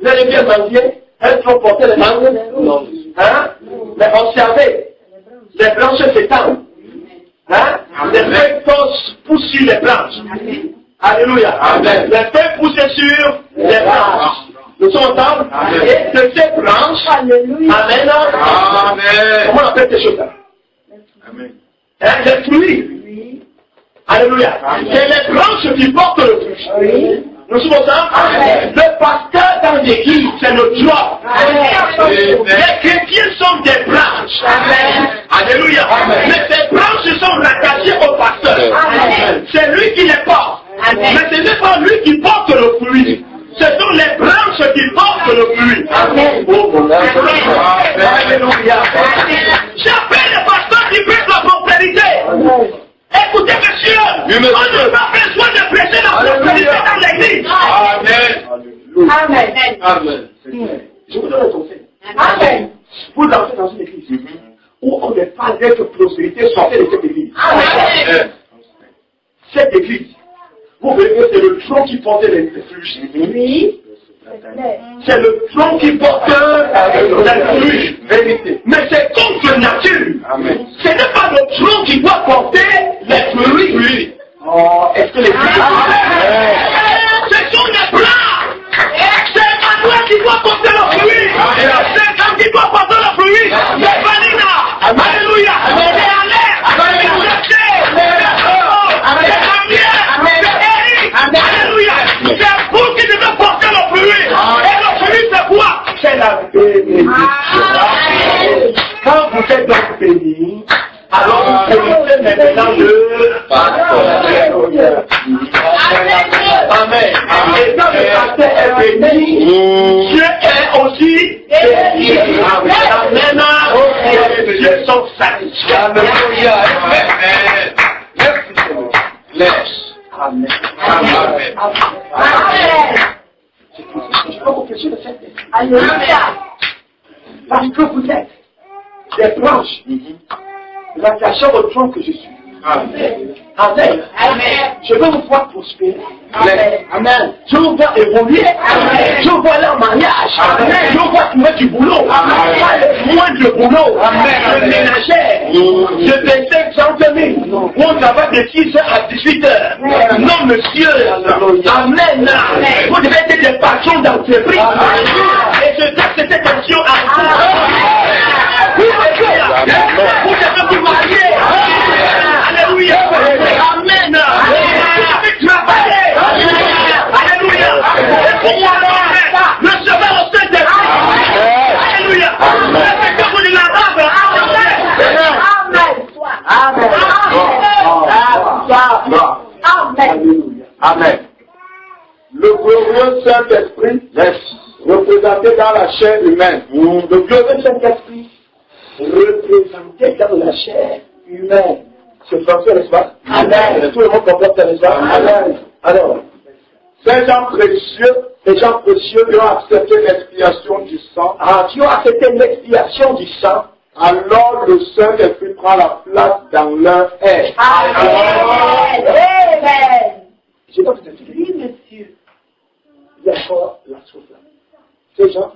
Vous allez bien manguier, un tronc porte les mangues? Non. Hein? Mais observez, les branches s'étendent. Hein? Les feuilles poussent sur les branches. Amen. Alléluia. Amen. Les feuilles poussent sur les branches. Nous sommes ensemble. Et de ces branches. Alléluia. Amen. Amen. Comment on appelle ces choses-là? Amen. Les fruits. Oui. Alléluia. C'est les branches qui portent le fruit. Oui. Nous sommes ensemble. Amen. Le pasteur dans l'église, c'est le joie. Les chrétiens sont des branches. Amen. Alléluia. Amen. Mais ces branches sont rattachées au pasteur. Amen. C'est lui qui les porte. Amen. Mais ce n'est pas lui qui porte le fruit. Ce sont les branches qui portent le fruit. Amen. Alléluia. J'appelle le pasteur qui prêche la prospérité. Écoutez, monsieur, on n'a pas besoin de prêcher la prospérité dans l'église. Amen. Amen. Amen. Je vous donne un conseil. Amen. Vous entrez dans une église où on n'est pas d'être prospérité, sortez de cette église. Amen. Cette église, vous verrez que c'est le tronc qui portait les fruits. Oui. C'est le tronc qui porte les fruits. Vérité. Mais c'est contre nature. Amen. Ce n'est pas le tronc qui doit porter les fruits. Oui. Oh, est-ce que les fruits... Ce sont les plants. C'est Emmanuel qui doit porter le fruit. C'est quand qui doit porter le fruit. C'est Vanina. Alléluia. C'est Alain. Alléluia. C'est vous qui devez porter le fruit. Et le fruit, c'est quoi? C'est la bénédiction. Quand vous êtes donc béni, alors vous connaissez maintenant le pasteur. Amen. Et quand le pasteur est béni, Dieu est aussi béni. Amen. Les dieux sont satisfaits. Alléluia. Amen. Amen. Amen. Je peux vous prêcher le Saint-Esprit. Alléluia. Parce que vous êtes des branches, l'attachant au tronc que je suis. Amen. Amen. Je veux vous voir prospérer. Amen. Je veux vous voir évoluer. Amen. Je veux vous voir aller en mariage. Amen. Je veux vous voir trouver du boulot. Amen. Moins de boulot. Amen. Je ménagère. Je détecte 100 000. On travaille de 6h à 18h. Non, monsieur. Amen. Vous devez être des patrons d'entreprise. Et je taxe cette action à vous. Vous devez vous marier. Alléluia. Amen. Travailler. Alléluia. Le chemin au sein des Alléluia. Le caveau de la rave. Amen. Amen. Le glorieux Saint-Esprit, représenté dans la chair humaine. Le glorieux Saint-Esprit représenté dans la chair humaine. C'est français, n'est-ce pas? Amen. Tout le monde comprend ça, n'est-ce pas? Amen. Alors, Ces gens précieux, qui ont accepté l'expiation du sang, qui ont accepté l'expiation du sang, alors le Saint-Esprit prend la place dans leur être. Amen. je dois vous expliquer. Oui, monsieur. Il y a encore la chose là. Ces gens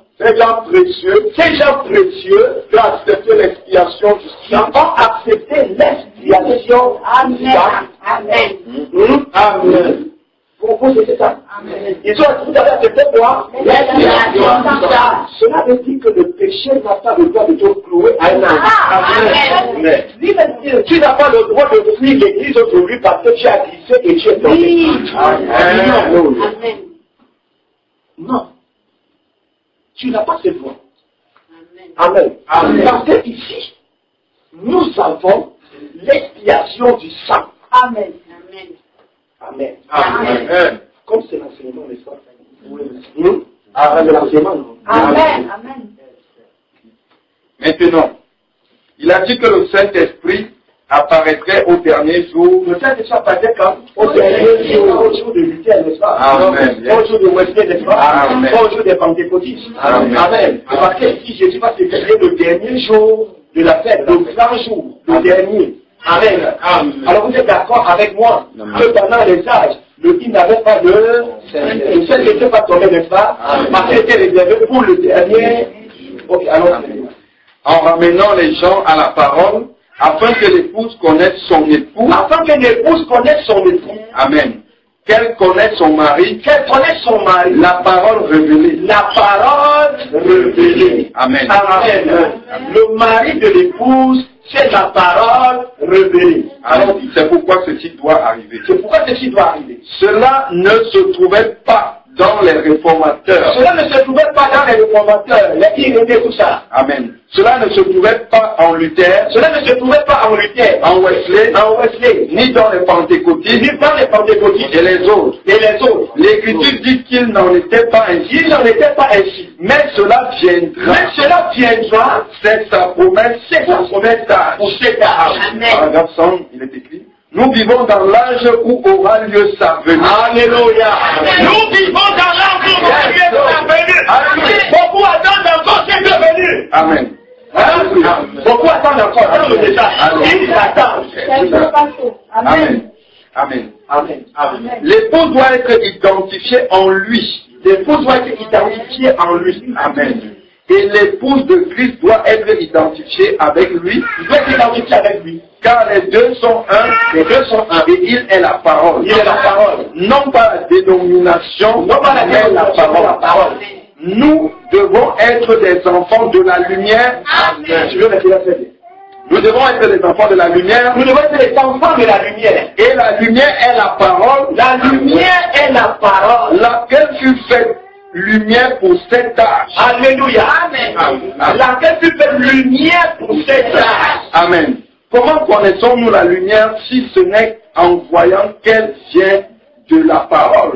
précieux, qui ont accepté l'expiation du qui sang, ont accepté l'expiation du sang. Amen. Amen. Pour vous, c'est ça. Amen. Ils ont accepté quoi? L'expiation du sang. Cela veut dire que le péché n'a pas le droit de te clouer à un arbre. Amen. Oui, monsieur. Tu n'as pas le droit de fuir l'église aujourd'hui parce que tu as glissé et tu es tombé. Oui. Amen. Non. Tu n'as pas ce droit. Amen. Amen. Parce que ici, nous avons l'expiation du sang. Amen. Amen. Amen. Comme c'est l'enseignement, n'est-ce pas? Oui. C'est l'enseignement, non? Amen. Amen. Maintenant, il a dit que le Saint-Esprit apparaîtrait au dernier jour. Le Saint-Esprit apparaîtrait quand? Au dernier jour, au jour de Luther, n'est-ce pas? Amen. Au jour de Wesley, n'est-ce pas? Amen. Au jour des Pentecôtistes. Amen. Amen. Parce que si Jésus va se célébrer le dernier jour de la fête, le grand jour, le dernier. Amen. Amen. Alors vous êtes d'accord avec moi que pendant les âges, le hymne n'avait pas de... Le ciel n'était pas tombé, n'est-ce pas? Parce qu'il était réservé pour le dernier. Ok, alors. En ramenant les gens à la parole, afin que l'épouse connaisse son époux. Afin que l'épouse connaisse son époux. Amen. Qu'elle connaisse son mari. Qu'elle connaisse son mari. La parole révélée. La parole révélée. Amen. Amen. Le mari de l'épouse, c'est la parole révélée. Alors, c'est pourquoi ceci doit arriver. C'est pourquoi ceci doit arriver. Cela ne se trouvait pas dans les réformateurs. Cela ne se trouvait pas dans les réformateurs, les Irénées, tout ça. Amen. Cela ne se trouvait pas en Luther. Cela ne se trouvait pas en Luther, en Wesley, ni dans les pentecôtistes, ni dans les pentecôtistes et les autres. L'Écriture dit qu'il n'en était pas ainsi. Il n'en était pas ainsi. Mais cela viendra. C'est sa promesse. C'est sa promesse d'âge. Pour cet âge. Paragraphe 100, il est écrit. Nous vivons dans l'âge où aura lieu sa venue. Alléluia. Nous vivons dans l'âge où aura lieu sa venue. Beaucoup attendent encore cette venue. Amen. Beaucoup attendent encore. Ils attendent. Amen. Amen. Amen. L'épouse doit être identifiée en lui. L'épouse doit être identifiée en lui. Amen. Et l'épouse de Christ doit être identifiée avec lui. Il doit être identifié avec lui. Car les deux sont un. Les deux sont un. Et il est la parole. Il est la parole. Non pas la dénomination, non pas la dénomination, la parole. Nous devons être des enfants de la lumière. Amen. Je veux rester là, c'est bien. Nous devons être des enfants de la lumière. Nous devons être des enfants de la lumière. Et la lumière est la parole. La lumière est la parole. Laquelle fut faite lumière pour cet âge. Alléluia. Amen. Laquelle fut faite lumière pour cet âge. Amen. Comment connaissons-nous la lumière si ce n'est en voyant qu'elle vient de la parole?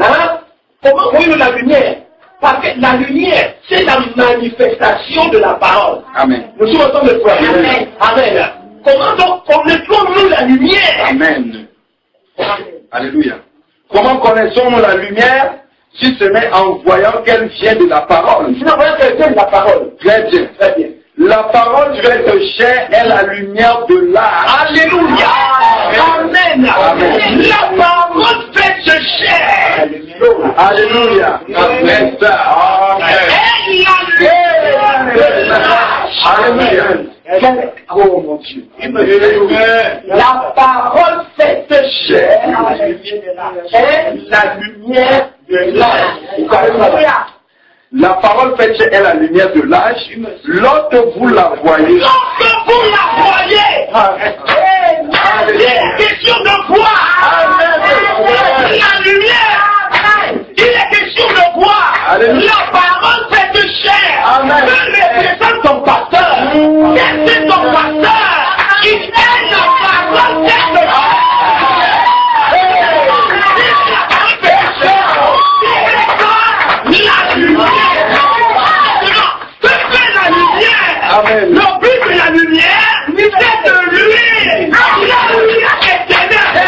Comment voyons-nous la lumière? Parce que la lumière, c'est la manifestation de la parole. Amen. Nous sommes ensemble de frères. Amen. Amen. Comment donc connaissons-nous la lumière? Amen. Alléluia. Comment connaissons-nous la lumière si ce n'est en voyant qu'elle vient de la parole? Si nous voyons qu'elle vient de la parole. Très bien. Très bien. La parole faite chair est la lumière de l'âge. Alléluia. Amen. La parole fait ce chair. Alléluia. Amen. Alléluia. Oh mon Dieu. La parole fait chair est la lumière de l'âge. La parole fait chair est la lumière de l'âge. Lorsque vous la voyez. Lorsque vous la voyez. Il est question de voir. La lumière. Il est question de voir. La parole fait de chair. Ne représente ton pasteur. Qu'est-ce que ton pasteur? Il est la parole fait de chair. La lumière. Amen. Le but de la lumière, c'est de lui. La lumière est ténèbres.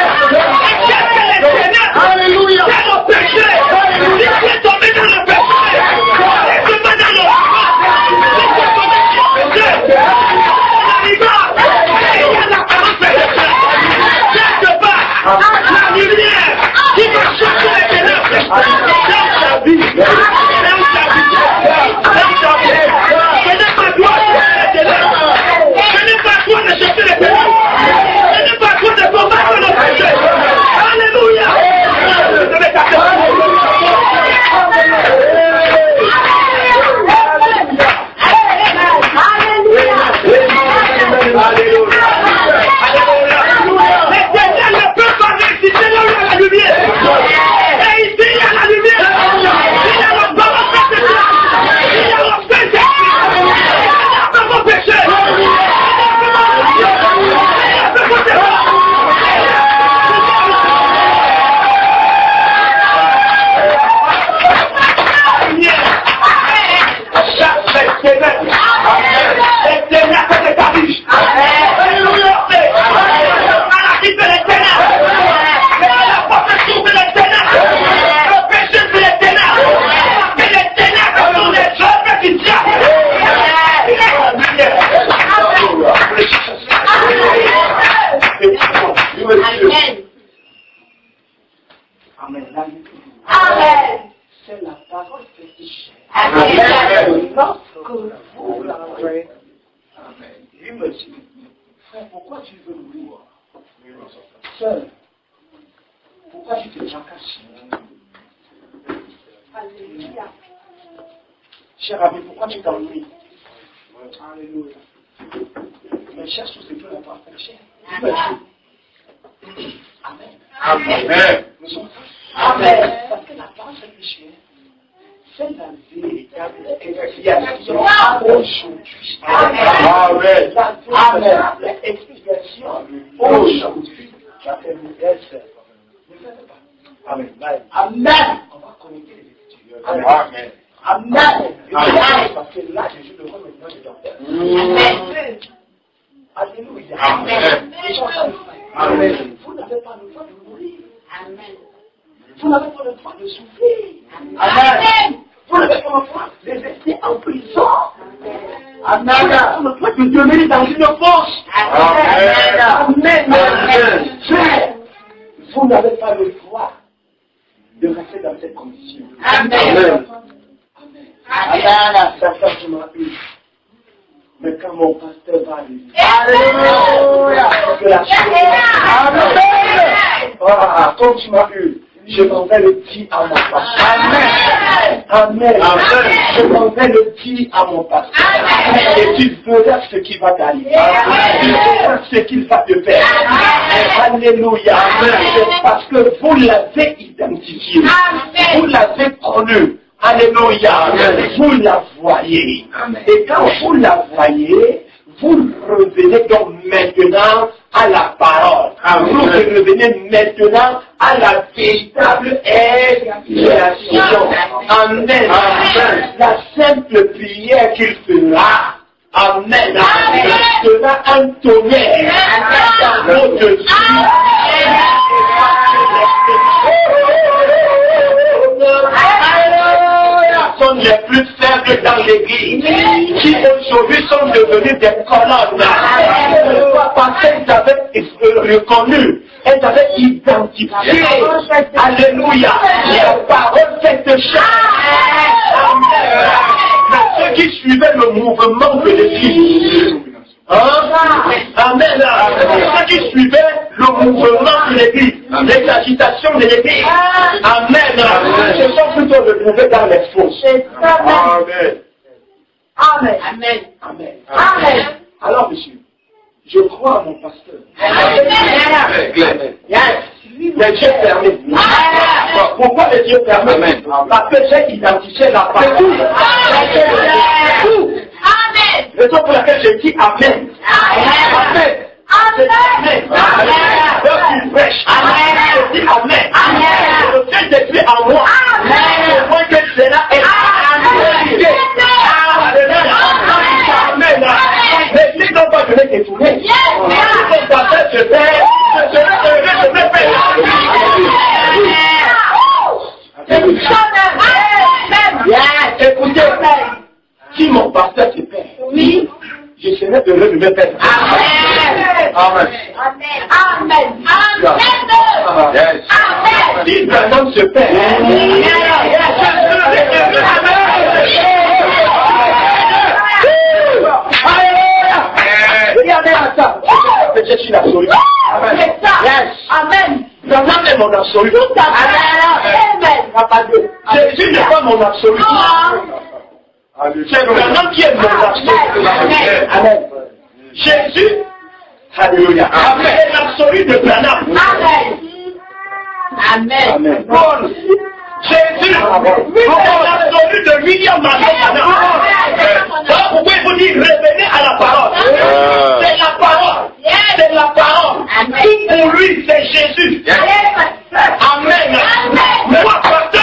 Alléluia. C'est le péché. Si tu es tombé dans le péché, si tu es dans le péché, il y a la parole fait de chair. Quelque part, la lumière qui va chercher les ténèbres. Dans ta vie. Alléluia. L'éternel ne peut pas résister là où il y a la lumière. Et ici il y a la lumière. Il y a le parole fait de chair. Il y a le péché. Il y a le péché. C'est la parole fait chair. Lorsque vous la voyez. Il me dit, frère, pourquoi tu veux mourir? Sœur, pourquoi tu te tracasses? Alléluia. Cher ami, pourquoi tu t'ennuies? Alléluia. Mais cherche tout ce que la parole fait chair. Amen. Amen. Nous sommes Amen. parce que la parole fait chair. C'est la véritable expiation aujourd'hui. Amen. La véritable expiation aujourd'hui. Tu as fait une belle sœur. Ne fais pas. Amen. Amen. On va connecter les étudiants. Amen. Amen. Parce que là, je joue devant maintenant les docteurs. Amen. Alléluia. Amen. Amen. Vous n'avez pas le droit de mourir. Amen. Vous n'avez pas le droit de souffrir. Amen. Vous n'avez pas le droit de rester en prison. Amen. Vous n'avez pas le droit de demeurer dans une fosse. Amen. Amen. Frère, vous n'avez pas le droit de rester dans cette condition. Amen. Amen. Ça fait que m'a eu. Mais quand mon pasteur va aller, Alléluia. que la Amen. Quand tu m'as eu, je m'en vais le dire à mon pasteur. Amen. Amen. Je m'en vais le dire à mon pasteur. Et tu verras ce qui va t'arriver. Tu verras ce qu'il va te faire. Alléluia. C'est parce que vous l'avez identifié. Vous l'avez connu. Alléluia. Vous la voyez. Et quand vous la voyez, vous revenez donc maintenant à la parole. Vous revenez maintenant à la véritable expiation. Amen. La simple prière qu'il fera. Amen. Sera un tonnerre dans votre vie. Sont les plus faibles dans l'église, qui aujourd'hui sont devenus des colonnes. parce qu'elle t'avait reconnu, elle t'avait identifié. Alléluia. La parole fait chair. Amen. Mais ceux qui suivaient le mouvement de l'Église, amen. Ceux qui suivaient le mouvement de l'Église, les agitations de l'Église, amen. Ce sont plutôt retrouvés dans les fausses. Amen. Amen. Amen. Amen. Amen. Alors, monsieur, je crois à mon pasteur. Amen. Les yeux fermés. Pourquoi les yeux fermés? Parce que j'ai identifié la parole. Amen. Raison pour laquelle je dis Amen. Amen. Amen. Donc tu prêches. Je dis Amen. Le fait de Dieu en moi. Je vois que cela est Amen. Amen. Mais si non pas je vais t'étourner. Ton pasteur je vais. Écoutez, si mon pasteur se perd, Oui. je serai heureux de me perdre. Amen. Amen. Amen. Amen. Yes. Amen. Si un homme se perd, regardez à ça. Je suis l'absolu. C'est ça. Amen. Vraiment est mon absolu. Tout à fait. Amen. Papa Dieu. Jésus n'est pas mon absolu. C'est vraiment qui est mon absolu. Amen. Amen. Jésus, alléluia. Amen. C'est l'absolu de Branham. Amen. Amen. Amen. Paul. Jésus, c'est l'absolu de William Branham. Donc, vous pouvez vous dire, revenez à la parole. C'est la parole. C'est la parole. Tout pour lui, c'est Jésus. Amen. Moi, pasteur.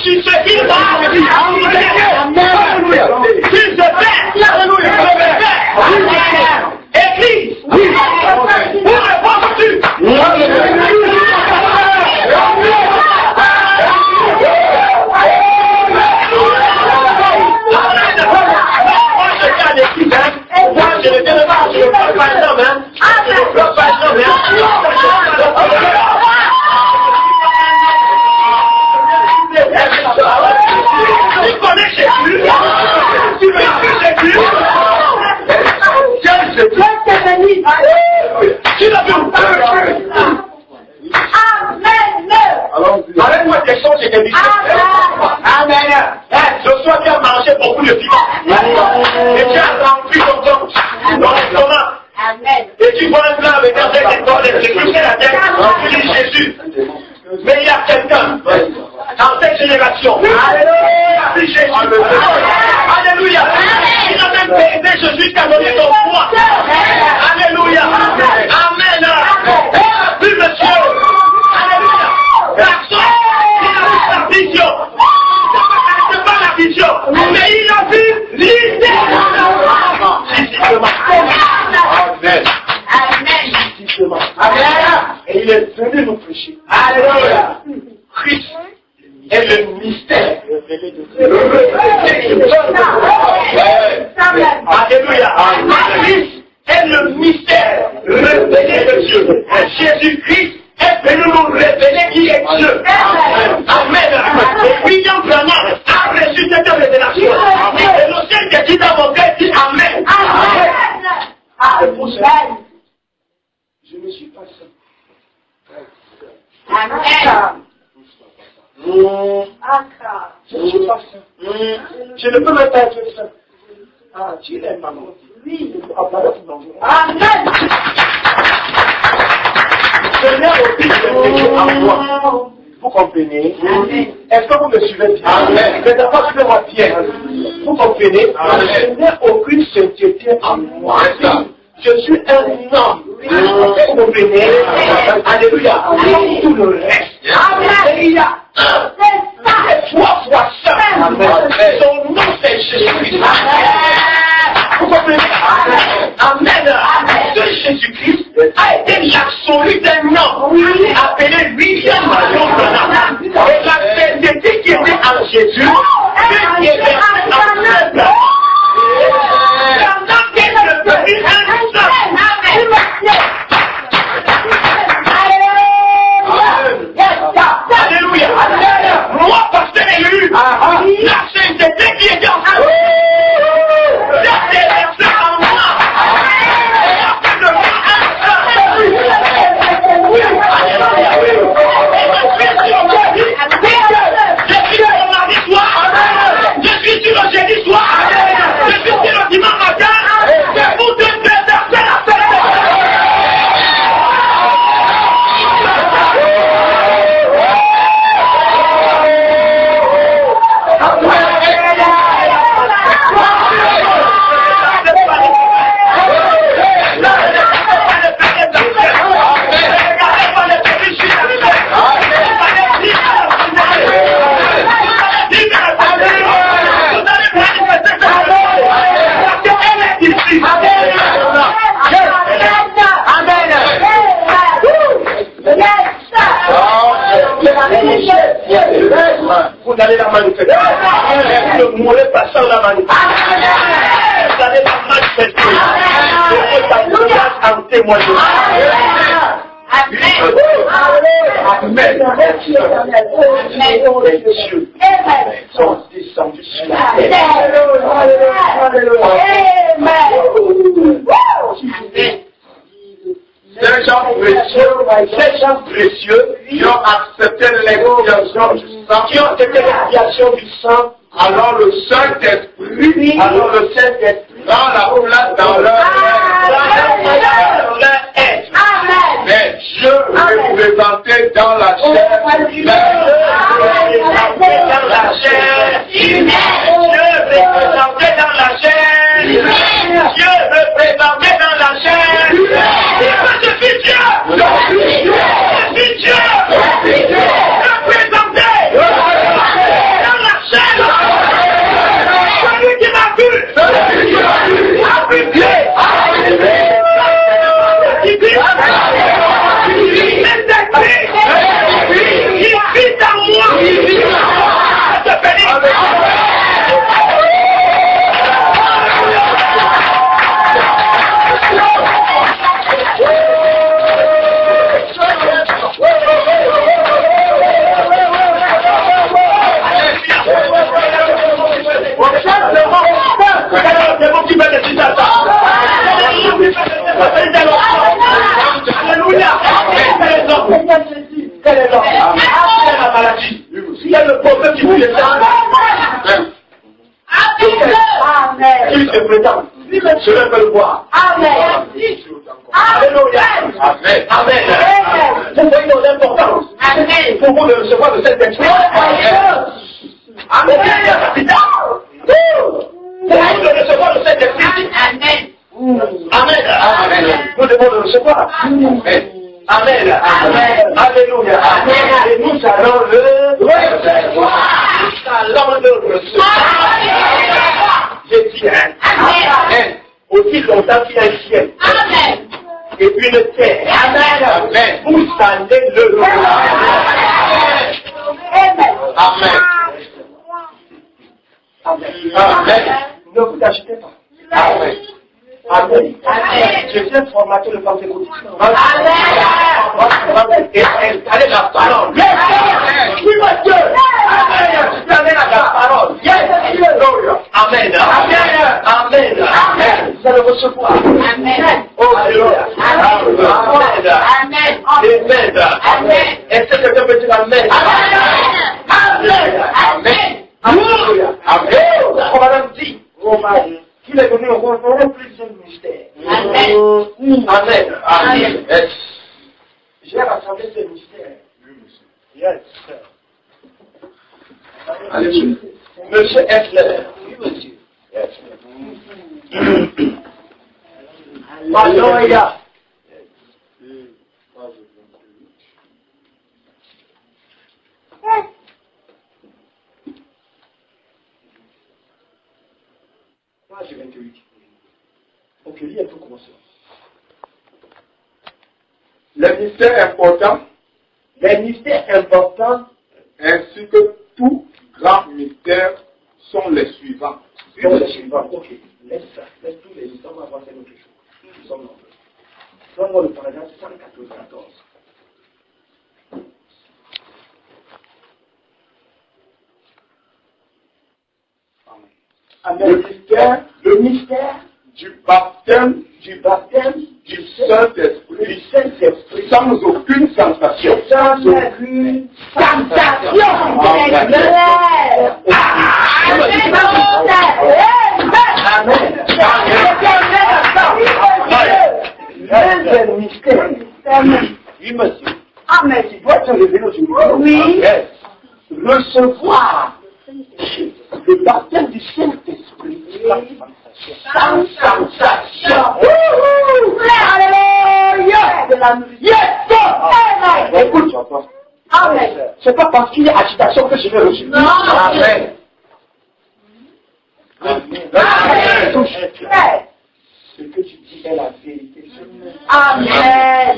Si c'est qu'il va, si je fais, Église, où réponds-tu? Tu connais Jésus? Tu veux que Jésus? Quel Jésus? Tu l'as vu? Amen. Arrête-moi des choses et des bijoux. Amen. Je sois bien mangé beaucoup de piment. Et tu as rempli ton corps dans l'estomac. Amen. Et tu vois un plat avec un tel étoile et tu touches la tête. Tu dis Jésus. Mais il y a quelqu'un dans cette génération. Alléluia. Jésus. Alléluia. Il a même baisé Jésus jusqu'à donner son poids. Alléluia. Amen. Oui, monsieur. Alléluia. Personne. Il a vu sa vision. C'est pas la vision. Mais il a vu l'idée. Amen. Et il est venu nous prêcher. Alléluia. Christ est le mystère révélé de Dieu. Alléluia. Christ est le mystère révélé de Dieu. Jésus-Christ est venu nous révéler qui est Dieu. Amen. Et William Branham a reçu cette révélation. Et le ciel qui est dans mon cœur dit Amen. Amen. Je ne suis pas seul. Amen. Je ne suis pas seul. Je ne peux même pas être seul. Ah, tu es maman. Oui. Amen. Seigneur aussi, c'est en moi. Vous comprenez? Est-ce que vous me suivez bien? Amen. Mais d'abord, suivez-moi bien. Vous comprenez? Je n'ai aucune sainteté en moi. Je suis un homme. Vous comprenez? Alléluia. Tout le reste. Il y a un. C'est 3 fois ça. Son nom, c'est Jésus. Vous comprenez? Amen. Ce Jésus-Christ a été l'absolu d'un nom appelé William Marion Branham. Et la sainteté qui était en Jésus fut déversée en peuple. Pendant qu'elle est devenue un seul. Alléluia. Moi, pasteur élu, la sainteté qui était en moi, s'est déversée en moi. Afin de faire un seul. Je suis sur le mardi soir. Je suis sur le jeudi soir. Je suis sur le dimanche matin. C'est pour te déverser la sainteté. Vous allez la manifester. Ne mourrez pas sans la manifester. Vous allez la manifester. Vous allez en témoigner. Amen. Dieu sont descendus sur la terre. Ces gens précieux qui ont accepté l'expiation du sang, qui ont accepté l'expiation du sang, alors le Saint-Esprit, dans la place dans leur être. Mais Dieu représenté dans la chair humaine. Dans la chair humaine. Dieu représenté dans la chair humaine. Dieu représenté dans la chair humaine. Je suis Dieu. Je suis Dieu. Représenté dans la chair. Celui qui m'a vu. A vu Dieu. C'est bon qui fait des citations. Alléluia. Quel est l'homme? Après la maladie. S'il y a le problème qui vous est il se présente. Je vais le voir. Amen. Alléluia. Amen. Amen. Vous voyez ton importance. Amen. Pour vous de recevoir de cette expérience. Amen. Pour vous de recevoir de cette expérience. Amen. Amen. Nous devons le recevoir. Amen. Amen. Amen. Alléluia. Amen. Et nous allons le recevoir. Nous allons le recevoir. Je dis, Amen. Aussi longtemps qu'il y a un ciel. Amen. Et puis une terre. Amen. Amen. Vous allez le recevoir. Amen. Amen. Amen. Ne vous agitez pas. Amen. Amen. Amen. Je viens formater le Pentecôte. Amen. Et installer la parole. Oui, monsieur. Amen. Tu amènes la parole. Amen. Amen. Amen. Amen. Vous allez recevoir. Amen. Oh, Alléluia. Amen. Amen. Amen. Amen. Est-ce que quelqu'un peut dire Amen? Amen. Amen. Alléluia. Amen. On va même dire. qu'il est venu rencontrer plusieurs mystères. Amen. Amen. Amen. Yes. J'ai rassemblé ces mystères. Yes. Alléluia. Monsieur Effler. Oui, monsieur. Yes. Alléluia. Page 28. Donc, lis un peu comment ça. Les mystères importants, ainsi que tout grand mystère sont les suivants. Ok, laisse ça. Laisse tous les mystères, on va voir autre chose. Nous sommes nombreux. Donne-moi le paragraphe 194. Amen. Le mystère du baptême du Saint-Esprit sans aucune sensation. Sensation. Le mystère. Oui, monsieur. Amen. Tu dois te révéler aujourd'hui. Oui. Recevoir le baptême du Saint-Esprit sans sensation. Alléluia. De la musique. Yes! Écoute, Amen. c'est pas parce qu'il y a agitation que je vais recevoir. Non. Amen. Amen. Ce que tu dis est la vérité. Amen.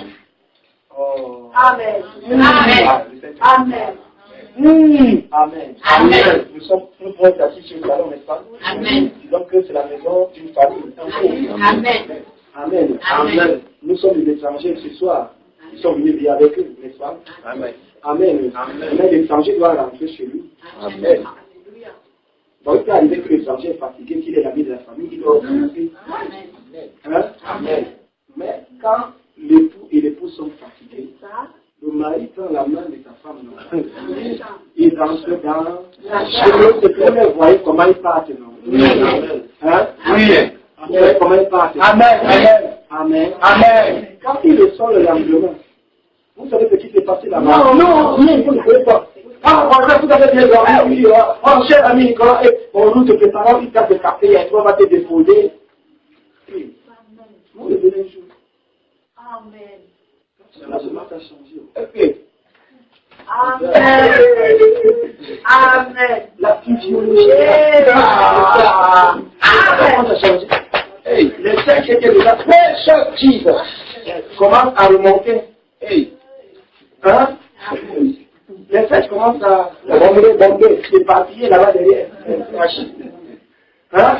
Oh. Amen. Amen. Amen. Amen. Amen. Nous pouvons être assis sur le salon, n'est-ce pas? Amen. Disons que c'est la maison d'une famille. Amen. Amen. Amen. Nous sommes des étrangers ce soir. Ils sont venus vivre avec eux, n'est-ce pas? Amen. Amen. Mais l'étranger doit rentrer chez lui. Amen. Donc, il peut arriver que l'étranger est fatigué, qu'il est l'ami de la famille, il doit rentrer. Hein? Amen. Mais quand l'époux et l'épouse sont fatigués, le mari prend la main de sa femme. Non? Il rentre dans la chambre. C'est que vous voyez comment ils partent. Non? Hein? Oui. Vous voyez comment ils partent. Amen. Amen. Amen. Amen. Quand il le sort le lendemain, vous savez ce qui s'est passé là-bas? Non, vous ne savez pas. Ah, on a tout à fait bien dormi, oui. Oh, cher ami Nicolas, nous te préparons une table de café, on va te déposer. Oui. Vous le venez un jour. Amen. La semence a changé. Ok. Amen. Amen. La physiologie. Comment ça a changé? Hey, les seins qui étaient déjà très chactifs commencent à remonter. Hey. Hein? Les seins commencent à bomber, s'éparpiller là-bas derrière. Hein?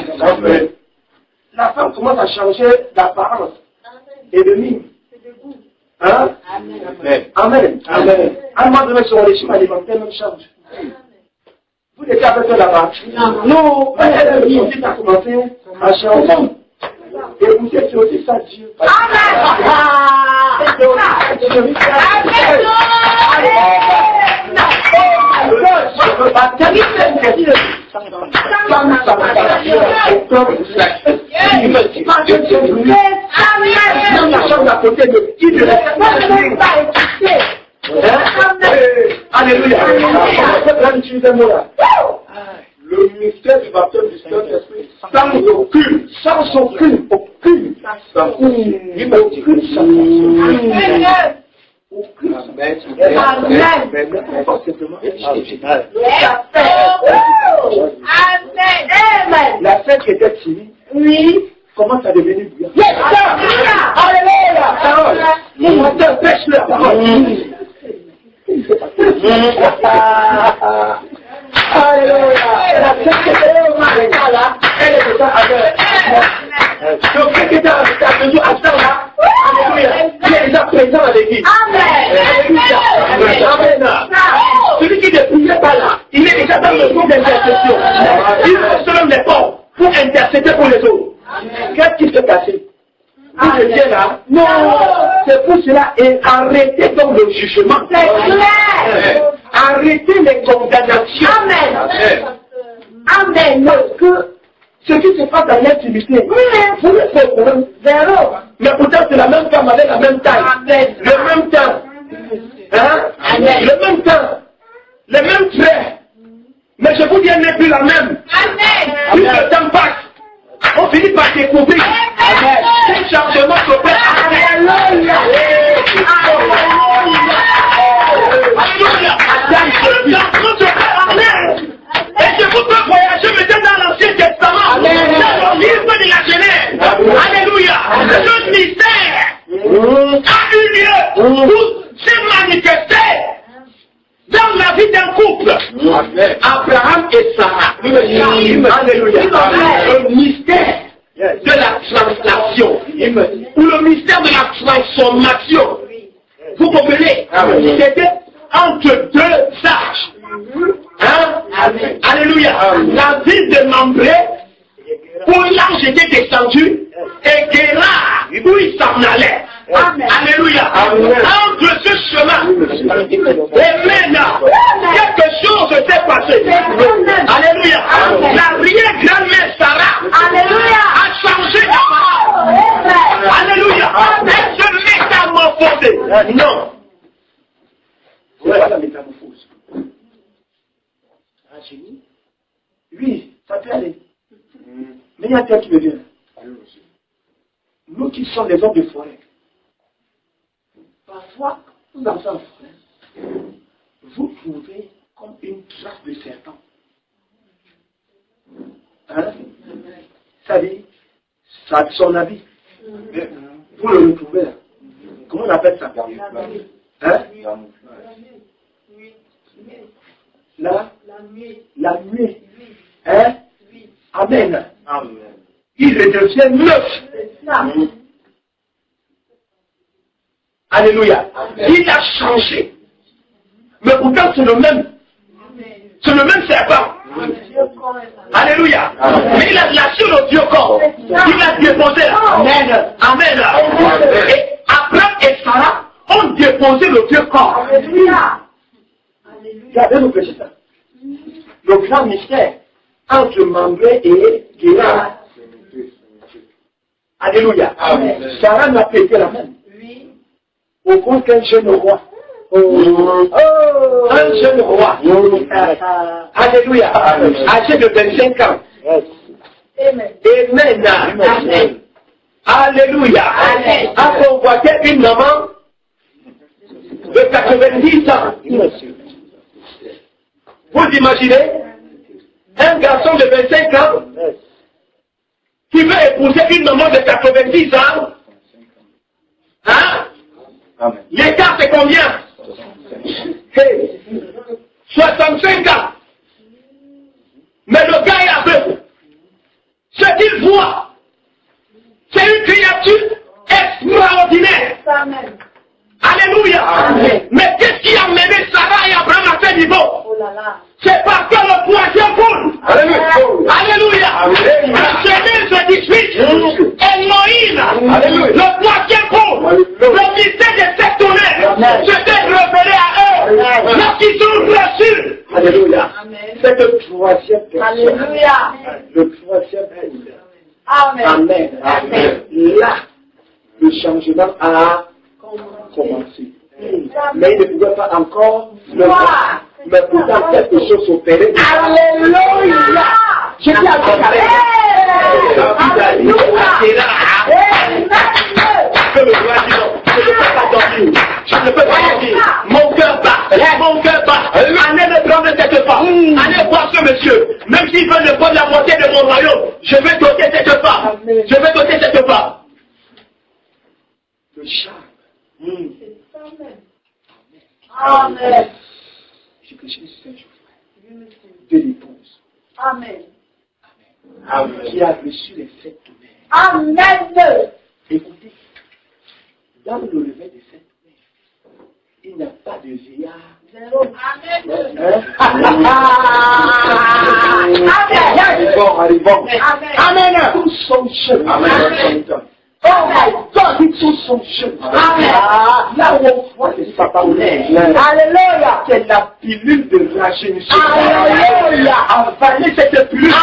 La femme commence à changer d'apparence et de mine. Hein? Amen. Amen. Amen. À un moment donné, sur les chemins alimentaires, même change. Vous étiez avec eux là-bas? Non. Elle aussi a commencé à changer. Et vous êtes aussi ça, Dieu. Alléluia. Le mystère du baptême du Saint-Esprit sans aucune la fête qui était timide, oui, commence à devenir bien. Alléluia. Parole. Mon matin pêche la parole. Alléluia. La fête qui était au maréchal là, elle est déjà avec. Donc, ce qui était attendu à ça là, alléluia, il est déjà présent à l'église. Alléluia. Amen. Celui qui ne priait pas là, il est déjà dans le groupe d'intercession. Il ne se les pauvres pour intercéder pour les autres. Qu'est-ce qui s'est passé? Vous étiez là? Non. C'est pour cela, et arrêtez donc le jugement. C'est clair. Arrêtez les condamnations. Amen. Amen. Parce que ce qui se passe dans l'intimité, vous le faites pour eux. Zéro. Mais pourtant, c'est la même femme avec la même taille. Amen. Le même temps. Hein? Amen. Le même temps. Les mêmes traits. Mais je vous dis, elle n'est plus la même. Amen. Plus le temps passe, on finit par découvrir. Amen. C'est changement s'opère. Alléluia. Amen. Et je vous peux voyager maintenant dans l'Ancien Testament. Amen. Dans le livre de la Genèse. Alléluia. Ce mystère a eu lieu s'est manifesté dans la vie d'un couple. Abraham et Sarah. Alléluia. Le mystère de la translation. Ou le mystère de la transformation. Vous comprenez? C'était entre deux sages. Hein? Alléluia. La ville de Mambré, où l'ange était descendu, et Guérard, où il s'en allait. Alléluia. Entre ce chemin et maintenant, quelque chose s'est passé. Alléluia. L'arrière-grand-mère Sarah a changé la parole. Alléluia. Elle se métamorphosée. Non. Voilà la métamorphose. Un génie? Oui, ça peut aller. Mais il y a un tel qui me vient. Nous qui sommes des hommes de forêt, parfois, nous dans un forêt, vous trouvez comme une trace de serpent. Hein? Ça dit, ça son habit. Vous le retrouvez là. Comment on appelle ça? Hein? Là? La nuit. Hein? Amen. Il redevient neuf. Alléluia. Il a changé. Mais pourtant c'est le même. C'est le même serpent. Alléluia. Mais il a lâché le vieux corps. Il a déposé. Amen. Amen. Et Abraham et Sarah ont déposé le vieux corps. Alléluia. Regardez nous pécher ça. Le grand mystère entre Mambré et Guérard. Alléluia. Sarah n'a pas été la même. Au point qu'un jeune roi. Un jeune roi. Alléluia. Âgé de 25 ans. Amen. Alléluia. A convoité une maman de 90 ans. Vous imaginez un garçon de 25 ans qui veut épouser une maman de 90 ans. Hein? L'écart c'est combien? 65 ans. Mais le gars est aveugle. Ce qu'il voit, c'est une créature extraordinaire. Amen. Alléluia. Amen. Mais qu'est-ce qui a mené Sarah et Abraham à ce niveau? C'est parce que le poisson coule. Alléluia. Genèse 18. Elohim. Le poisson coule. Le mystère de cette tonnerre s'était révélé à eux. Lorsqu'ils ont reçu. Alléluia. Cette troisième personne. Alléluia. Le troisième personne. Amen. Amen. Là, le changement a commencé. Mais il ne pouvait pas encore le voir. Mais pourtant quelque chose s'opérait. Alléluia. Je dis à toi, je ne peux pas dormir. Mon cœur bat. Allez me prendre cette femme. Allez voir ce monsieur. Même s'il veut me prendre la moitié de mon royaume, je vais doter cette femme. Le charme. Amen. Je prêche le Seigneur de l'épouse. Amen. Qui a reçu les sept tonnerres. Amen. Écoutez, dans le lever des sept tonnerres, il n'y a pas de vieillard. Arrivons. Amen. Tous sont jeunes. Amen. Tous sont jeunes. Là où on voit que ça parle. Alléluia. C'est la pilule de rajeunissement. Alléluia. Avalez cette pilule.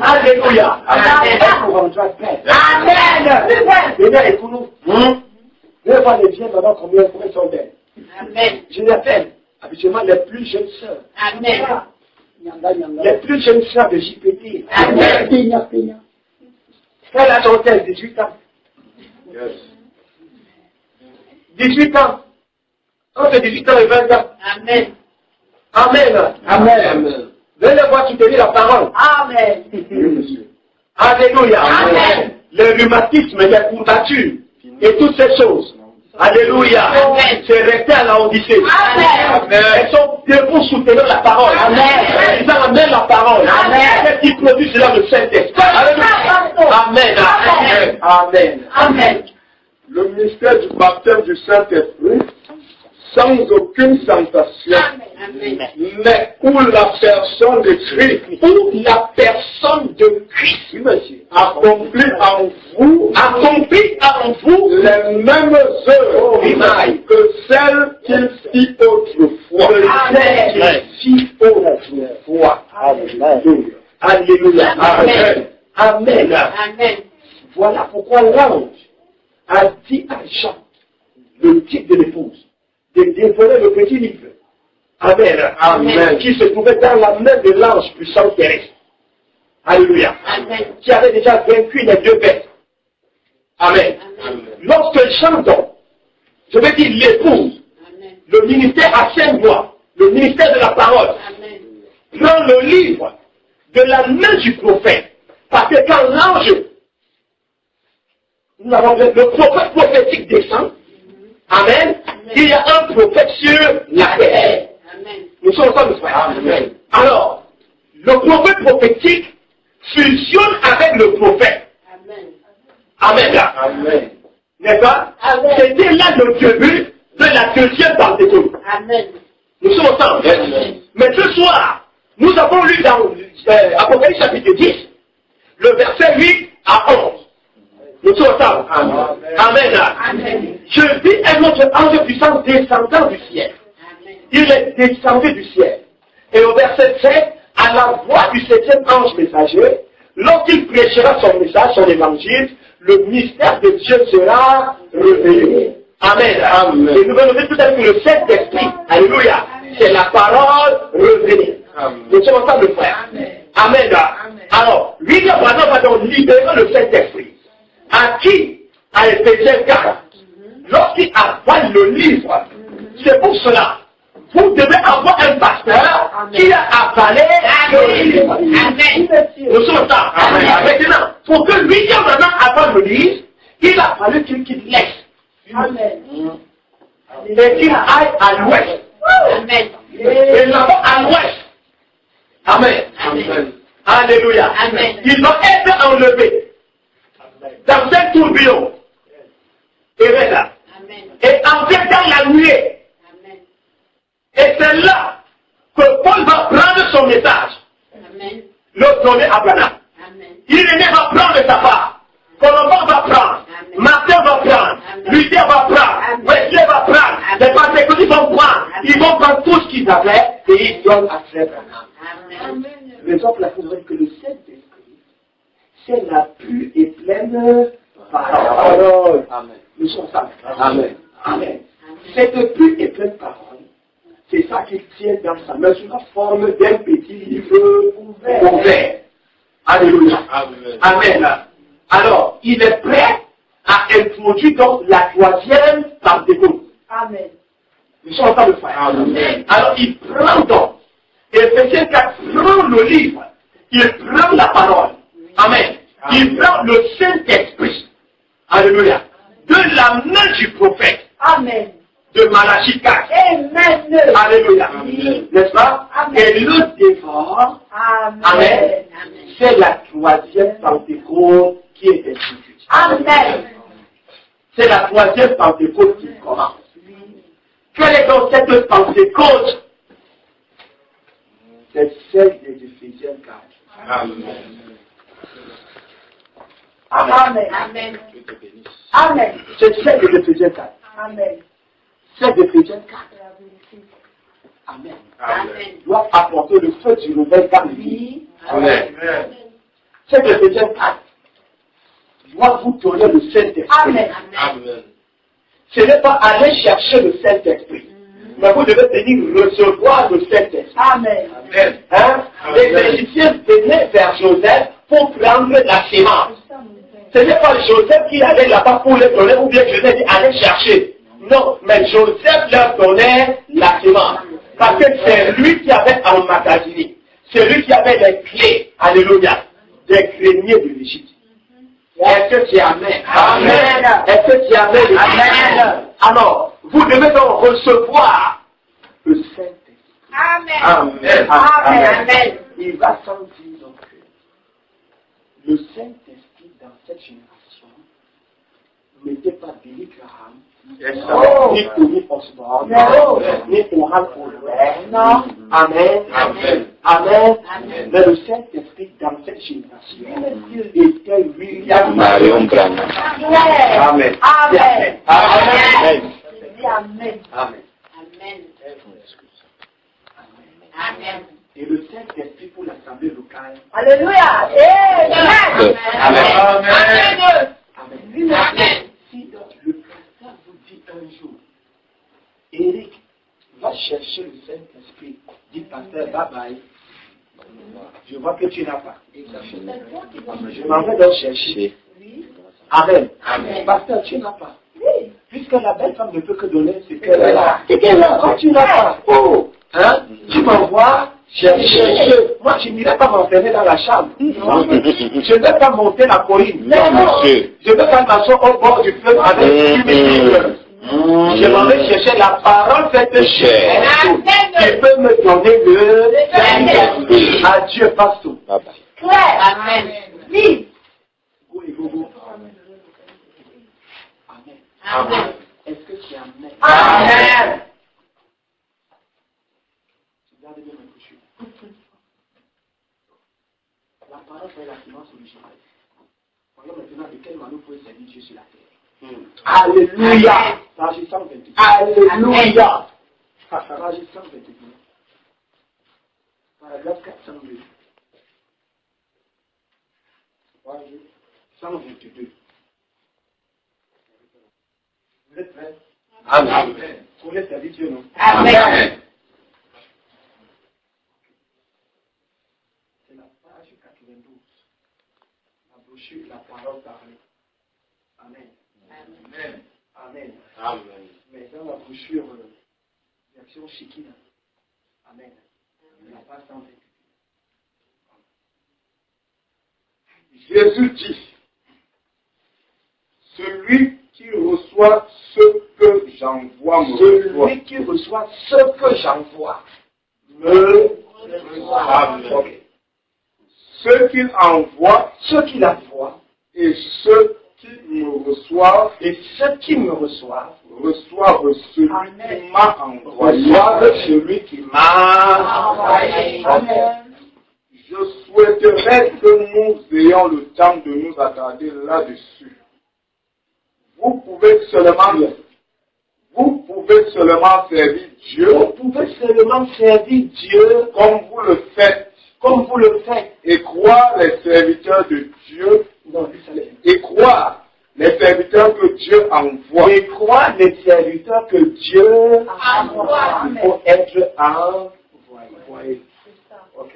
Alléluia. Amen. Et pour nous. Viens voir les vieux maintenant combien ils sont belles. Amen. Je les appelle habituellement les plus jeunes sœurs. Amen. Les plus jeunes sœurs de JPT. Amen. Quelle âge ont-elles? 18 ans. Yes. 18 ans. Entre 18 ans et 20 ans. Amen. Amen. Amen. Venez voir qui te lit la parole. Amen. Alléluia. Amen. Le rhumatisme, les courbatures et toutes ces choses. Alléluia. C'est resté à la Odyssée. Elles sont debout soutenant la parole. Ils amènent la parole. Qu'est-ce qui produit cela, le Saint-Esprit? Amen. Amen. Amen. Le mystère du baptême du Saint-Esprit, sans aucune tentation, mais où la personne de Christ, accomplit en vous les mêmes œuvres que celles qu'il fit autrefois. Alléluia. Amen. Voilà pourquoi l'ange a dit à Jean, le type de l'épouse, de dévorer le petit livre. Amen. Qui se trouvait dans la main de l'ange puissant terrestre. Alléluia. Qui avait déjà vaincu les deux bêtes. Amen. Lorsque Jean donne, je veux dire l'épouse, le ministère à 5 mois, le ministère de la parole, prend le livre de la main du prophète. Parce que quand l'ange, nous avons le prophète prophétique descend, amen, il y a un prophète sur la terre. Nous sommes ensemble, frère. Alors, le prophète prophétique fusionne avec le prophète. Amen. N'est-ce pas? C'était là le début de la deuxième Pentecôte. Nous sommes ensemble. Mais ce soir, nous avons lu dans Apocalypse chapitre 10, le verset 8 à 11. Nous sommes ensemble. Amen. Je vis un autre ange puissant descendant du ciel. Il est descendu du ciel. Et au verset 7, à la voix du 7e ange messager, lorsqu'il prêchera son message, son évangile, le mystère de Dieu sera révélé. Amen. Et nous venons tout à l'heure que le Saint-Esprit, alléluia, c'est la parole révélée. Nous sommes ensemble, frère. Amen. Alors, William Branham va donc libérer le Saint-Esprit. À qui? À Éphésiens 4. Lorsqu'il avale le livre, c'est pour cela. Vous devez avoir un pasteur qui a avalé le livre. Nous sommes là. Maintenant, pour que William Branham avale le livre, il a fallu qu'il laisse. Et qu'il aille à l'ouest. Et là-bas à l'ouest. Amen. Alléluia. Il va être enlevé dans un tourbillon. Et là. Et entrer dans la nuée. Et c'est là que Paul va prendre son message. Le donner à Branham. Irénée va prendre sa part. Colomban va prendre. Martin va prendre. Luther va prendre. Wesley va prendre. Les Pentecôtistes vont prendre. Ils vont prendre tout ce qu'ils avaient et ils donnent à Frère Branham. Raison pour laquelle vous que le Saint-Esprit, c'est la pure et pleine parole. Nous sommes ça. Amen. Cette pure et pleine parole, c'est ça qu'il tient dans sa main sous la forme d'un petit livre ouvert. Alléluia. Amen. Alors, il est prêt à introduire donc la 3e Pentecôte. Nous sommes en train de faire. Alors, il prend donc, Éphésiens 4 prend le livre, il prend la parole. Amen. Il prend le Saint-Esprit. Alléluia. De la main du prophète. De Malachie 4. Alléluia. N'est-ce pas? Et le dévore. Amen. C'est la 3e Pentecôte qui est instituée. C'est la 3e Pentecôte qui commence. Quelle est donc cette Pentecôte? C'est celle des Éphésiens 4. Amen. C'est celle des Éphésiens 4. Celle d'Éphésiens 4. Amen. Doit apporter le feu du nouvel dans le vie. Celle d'Éphésiens 4 doit vous donner le Saint-Esprit. Ce n'est pas aller chercher le Saint-Esprit. Mais vous devez venir recevoir le Saint-Esprit. Les Égyptiens venaient vers Joseph pour prendre la sémence. Ce n'est pas Joseph qui allait là-bas pour les donner, ou bien Joseph dit allez chercher. Non, mais Joseph leur donnait la sémence. Parce que c'est lui qui avait emmagasiné. C'est lui qui avait les clés, alléluia, des greniers de l'Égypte. Est-ce que tu es amen? Amen. Est-ce que tu es amen? Amen. Alors, vous devez donc recevoir le Saint-Esprit. Amen. Amen. Amen. Il va sentir donc le Saint-Esprit dans cette génération n'était pas Billy Graham, ni Tony Osborne, ni Oral Owen. Amen. Amen. Mais le Saint-Esprit dans cette génération était William Marion Branham. Amen. Amen. Amen. Amen. Amen. Amen. Et le Saint-Esprit pour l'Assemblée locale. Alléluia. Amen. Amen. Amen. Si le pasteur vous dit un jour, Eric, va chercher le Saint-Esprit, dit pasteur, bye bye. Je vois que tu n'as pas. Je m'en vais donc chercher. Amen. Pasteur, tu n'as pas. Puisque la belle femme ne peut que donner ce qu'elle a. C'est qu'elle a. Quand tu n'as pas. Oh, hein, tu m'envoies chercher. Moi, je n'irai pas m'enfermer dans la chambre. Je ne vais pas monter la colline. Non, monsieur. Je ne vais pas m'asseoir au bord du fleuve avec une je m'en vais chercher la parole faite chair. Tu peux me donner le Saint-Esprit. Adieu, pasteur. Amen. Oui. Amen. Est-ce que c'est amen? Amen. Regardez bien ma couche. La parole fait la finance originale. Voyons maintenant de quelle manière vous pouvez servir Dieu sur la terre. Alléluia. Page 122. Alléluia. Page 122. Paragraphe 402. Page 122. Vous êtes prêts? Amen. Vous voulez servir Dieu, non? Amen. C'est la page 92. La brochure, la parole parlée. Amen. Amen. Amen. Amen. Mais dans la brochure, version Shekina. Amen. La page 120. Jésus dit, celui qui reçoit ce que j'envoie me reçoit. Celui qui reçoit ce que j'envoie me reçoit. Amen. Okay. Ceux qu'il envoie Ceux qui l'envoient et ceux qui me reçoivent et ceux qui me reçoivent reçoivent celui qui m'a envoyé. reçoivent celui qui m'a envoyé. Amen. Je souhaiterais que nous ayons le temps de nous attarder là-dessus. Vous pouvez seulement servir Dieu Vous pouvez seulement servir Dieu comme vous le faites comme vous le faites. et croire les serviteurs de Dieu Non, Jerusalem. et croire les serviteurs que Dieu envoie. Et croire les serviteurs que Dieu Envoie. il faut être envoyé. Ok.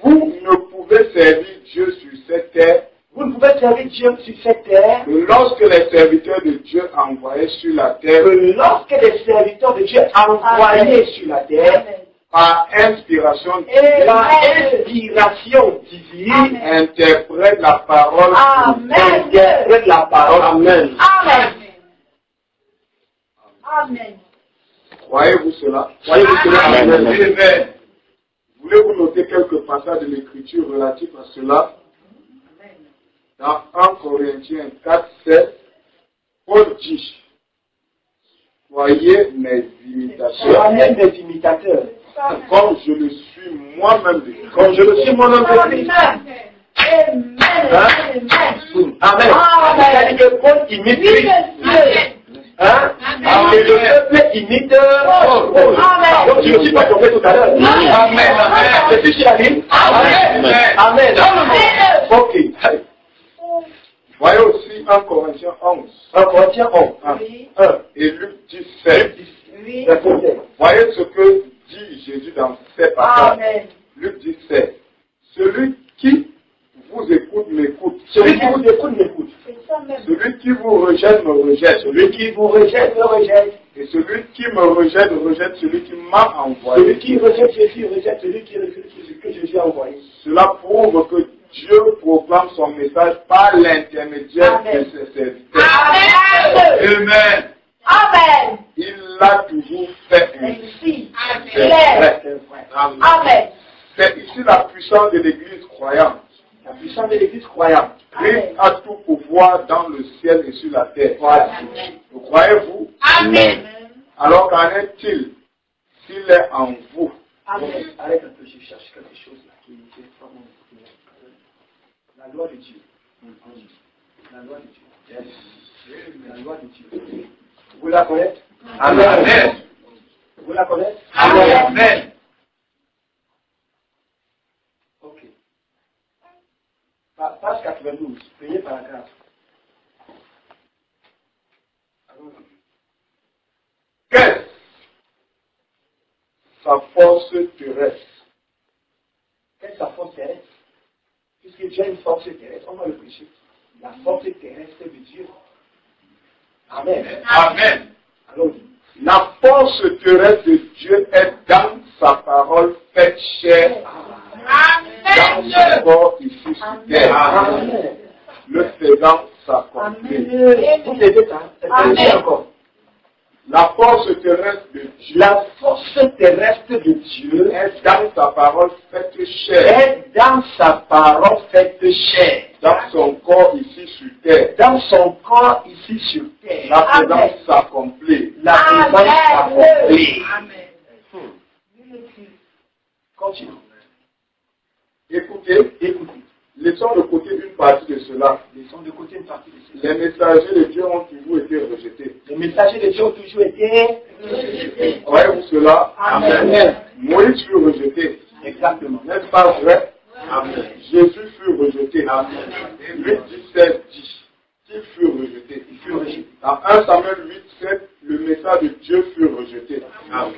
Vous ne pouvez servir Dieu sur cette terre Vous ne pouvez servir Dieu sur cette terre que lorsque les serviteurs de Dieu envoyés sur la terre que lorsque les serviteurs de Dieu envoyés sur la terre par inspiration et la inspiration divine interprètent la parole. interprètent la parole. Amen. Amen. Amen. Croyez-vous cela? Voyez-vous cela? Amen. Amen. Voulez-vous noter quelques passages de l'Écriture relatifs à cela? Dans 1 Corinthiens 4, 7, Paul dit, soyez mes imitateurs, Soyez mes imitateurs, comme je le suis moi-même de Christ. comme je le suis moi-même de Christ. Amen. Amen. Amen. C'est-à-dire que Paul imite Christ. Hein? Et le peuple imite Paul. Amen. Donc je ne suis pas tombé tout à l'heure. Amen. Je suis sur la ligne. Amen. Ok. Voyez aussi 1 Corinthiens 11, 1 Corinthiens 11. 1. et Luc 17. Oui. Voyez ce que dit Jésus dans ces passages. Amen. Luc 17. Celui qui vous écoute m'écoute. Celui qui vous écoute, m'écoute. C'est ça même. Celui qui vous rejette me rejette. Celui qui vous rejette, me rejette. Et celui qui me rejette, rejette celui qui m'a envoyé. Celui qui rejette Jésus, rejette celui que Jésus a envoyé. Cela prouve que Dieu proclame son message par l'intermédiaire de Amen. ses serviteurs. Amen. Amen. Amen. Il l'a toujours fait Ainsi. ainsi. Il est. Amen. Amen. C'est ici la puissance de l'Église croyante. La puissance de l'Église croyante. Christ a tout pouvoir dans le ciel et sur la terre. Amen. Vous croyez-vous? Amen. Alors qu'en est-il s'il est en vous? Amen. Arrête un peu, je cherche quelque chose là qui est pas mon. La loi de Dieu. La loi de Dieu. Yes. La loi de Dieu. Vous la connaissez? Amen. Vous la connaissez? Amen. Ok. Page 92, premier paragraphe. Qu'est-ce sa force terrestre? Quelle est sa force terrestre? Puisque Dieu a une force terrestre, on va le prêcher. La force terrestre de Dieu. Amen. Amen. Alors, La force terrestre de Dieu est dans sa parole faite chair, dans son corps ici sur terre, Amen. le faisant s'accomplir. Vous aidez ça? Amen. Encore. La force terrestre de Dieu La force terrestre de Dieu est dans sa parole faite chair, est dans sa parole faite chair, dans son corps ici sur terre, dans son corps ici sur terre. la Amen. présence s'accomplit. La présence accomplie. Amen. Continue. Écoutez, laissons de côté une partie de cela. Laissons de côté une partie de cela. Les messagers de Dieu ont toujours été rejetés. Les messagers de Dieu ont toujours été. Voyez-vous cela? Amen. Moïse fut rejeté. Exactement. N'est-ce pas vrai? Amen. Jésus fut rejeté. Luc 17 dit qu'il fut rejeté. Il fut rejeté. Dans 1 Samuel 8, 7, le message de Dieu fut rejeté. Amen.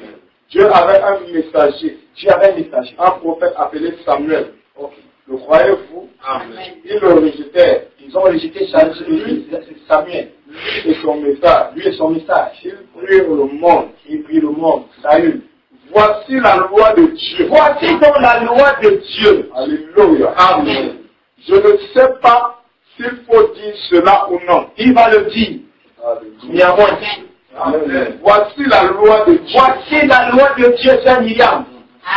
Dieu avait un messager, Dieu avait un messager. un prophète appelé Samuel. Ok. Le croyez-vous? Amen. Ils le rejetaient. Ils ont rejeté Samuel. Et son message. Lui et son message. Ils prirent le monde. Il prit le monde. Saül. Voici la loi de Dieu. Voici donc la loi de Dieu. Alléluia. Amen. Je ne sais pas s'il faut dire cela ou non. Il va le dire. Néanmoins. Amen. Voici la loi de Dieu. Voici la loi de Dieu, Saint Myriam.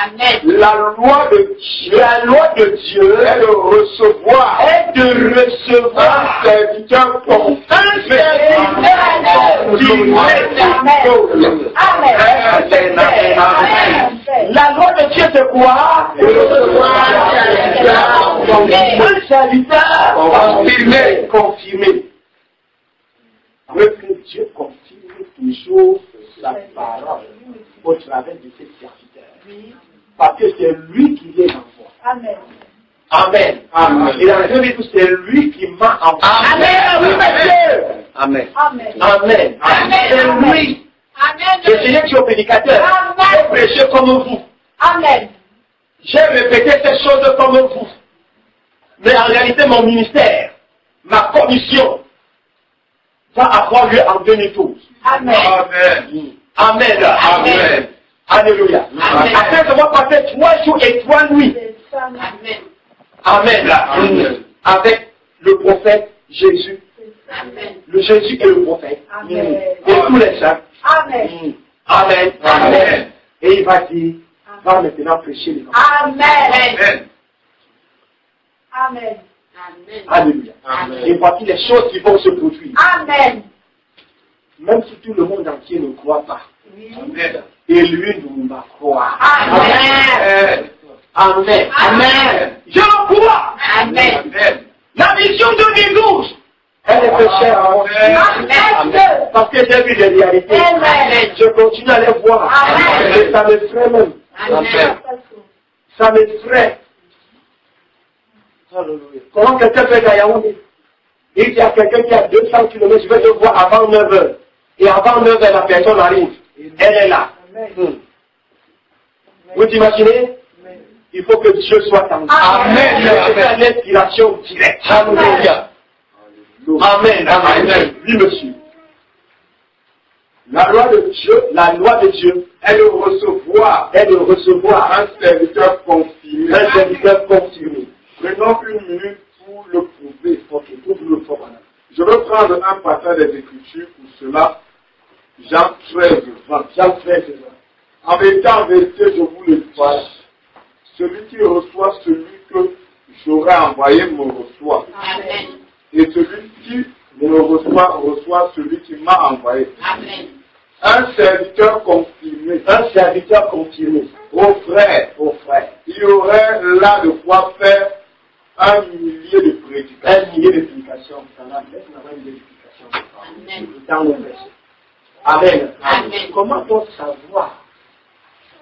Amen. La loi de Dieu La loi de Dieu est de recevoir est de recevoir un serviteur confié. un serviteur. La loi de Dieu c'est quoi? Un serviteur confirmé. Avec que Dieu confirme toujours sa parole au travers de ses serviteurs. Parce que c'est lui qui les envoie. Amen. Amen. Amen. Et dans la Bible, c'est lui qui m'a envoyé. Amen. Amen. Amen. Amen. C'est lui. Amen. Le Seigneur qui est au prédicateur. J'ai prêché comme vous. Amen. J'ai répété ces choses comme vous. Mais en réalité, mon ministère, ma commission, va avoir lieu en 2012. Amen. Amen. Amen. Amen. Alléluia. Amen. Après avoir passé 3 jours et 3 nuits. Amen. Amen. Amen. Avec le prophète Jésus. Amen. Le Jésus est le prophète. Amen. Et tous les saints. Amen. Amen. Amen. Et il va dire, va maintenant prêcher les gens. Amen. Amen. Amen. Alléluia. Amen. Et voici les choses qui vont se produire. Amen. Même si tout le monde entier ne croit pas. Amen. Et lui nous va croire. Amen. Amen. Amen. Je le crois. Amen. Amen. La mission 2012, elle est très chère à moi. Amen. Parce que j'ai vu les réalités. Amen. Je continue à les voir. Amen. Et ça m'effraie même. Amen. Ça m'effraie. Comment quelqu'un peut être à Yaoundé? Il y a quelqu'un qui a 200 km, je vais le voir avant 9h. Et avant 9h, la personne arrive. Elle est là. Vous imaginez? Il faut que Dieu soit en nous. Amen. C'est une inspiration directe. Alléluia. Amen. Amen. Oui, monsieur. La loi de Dieu est de recevoir Un serviteur confirmé. un serviteur confirmé. Prenons une minute pour le prouver. Ok, pour vous le faire maintenant. Je vais prendre un passage des Écritures pour cela. Jean 13, 20. Jean 13, En vérité, je vous le dis. Celui qui reçoit celui que j'aurai envoyé me reçoit. Amen. Et celui qui me reçoit celui qui m'a envoyé. Amen. Un serviteur confirmé. un serviteur confirmé. Ô frère, il y aurait là de quoi faire 1 millier de prédications. 1 millier de prédications. Amen. Dans le verset. Amen. Amen. Comment donc savoir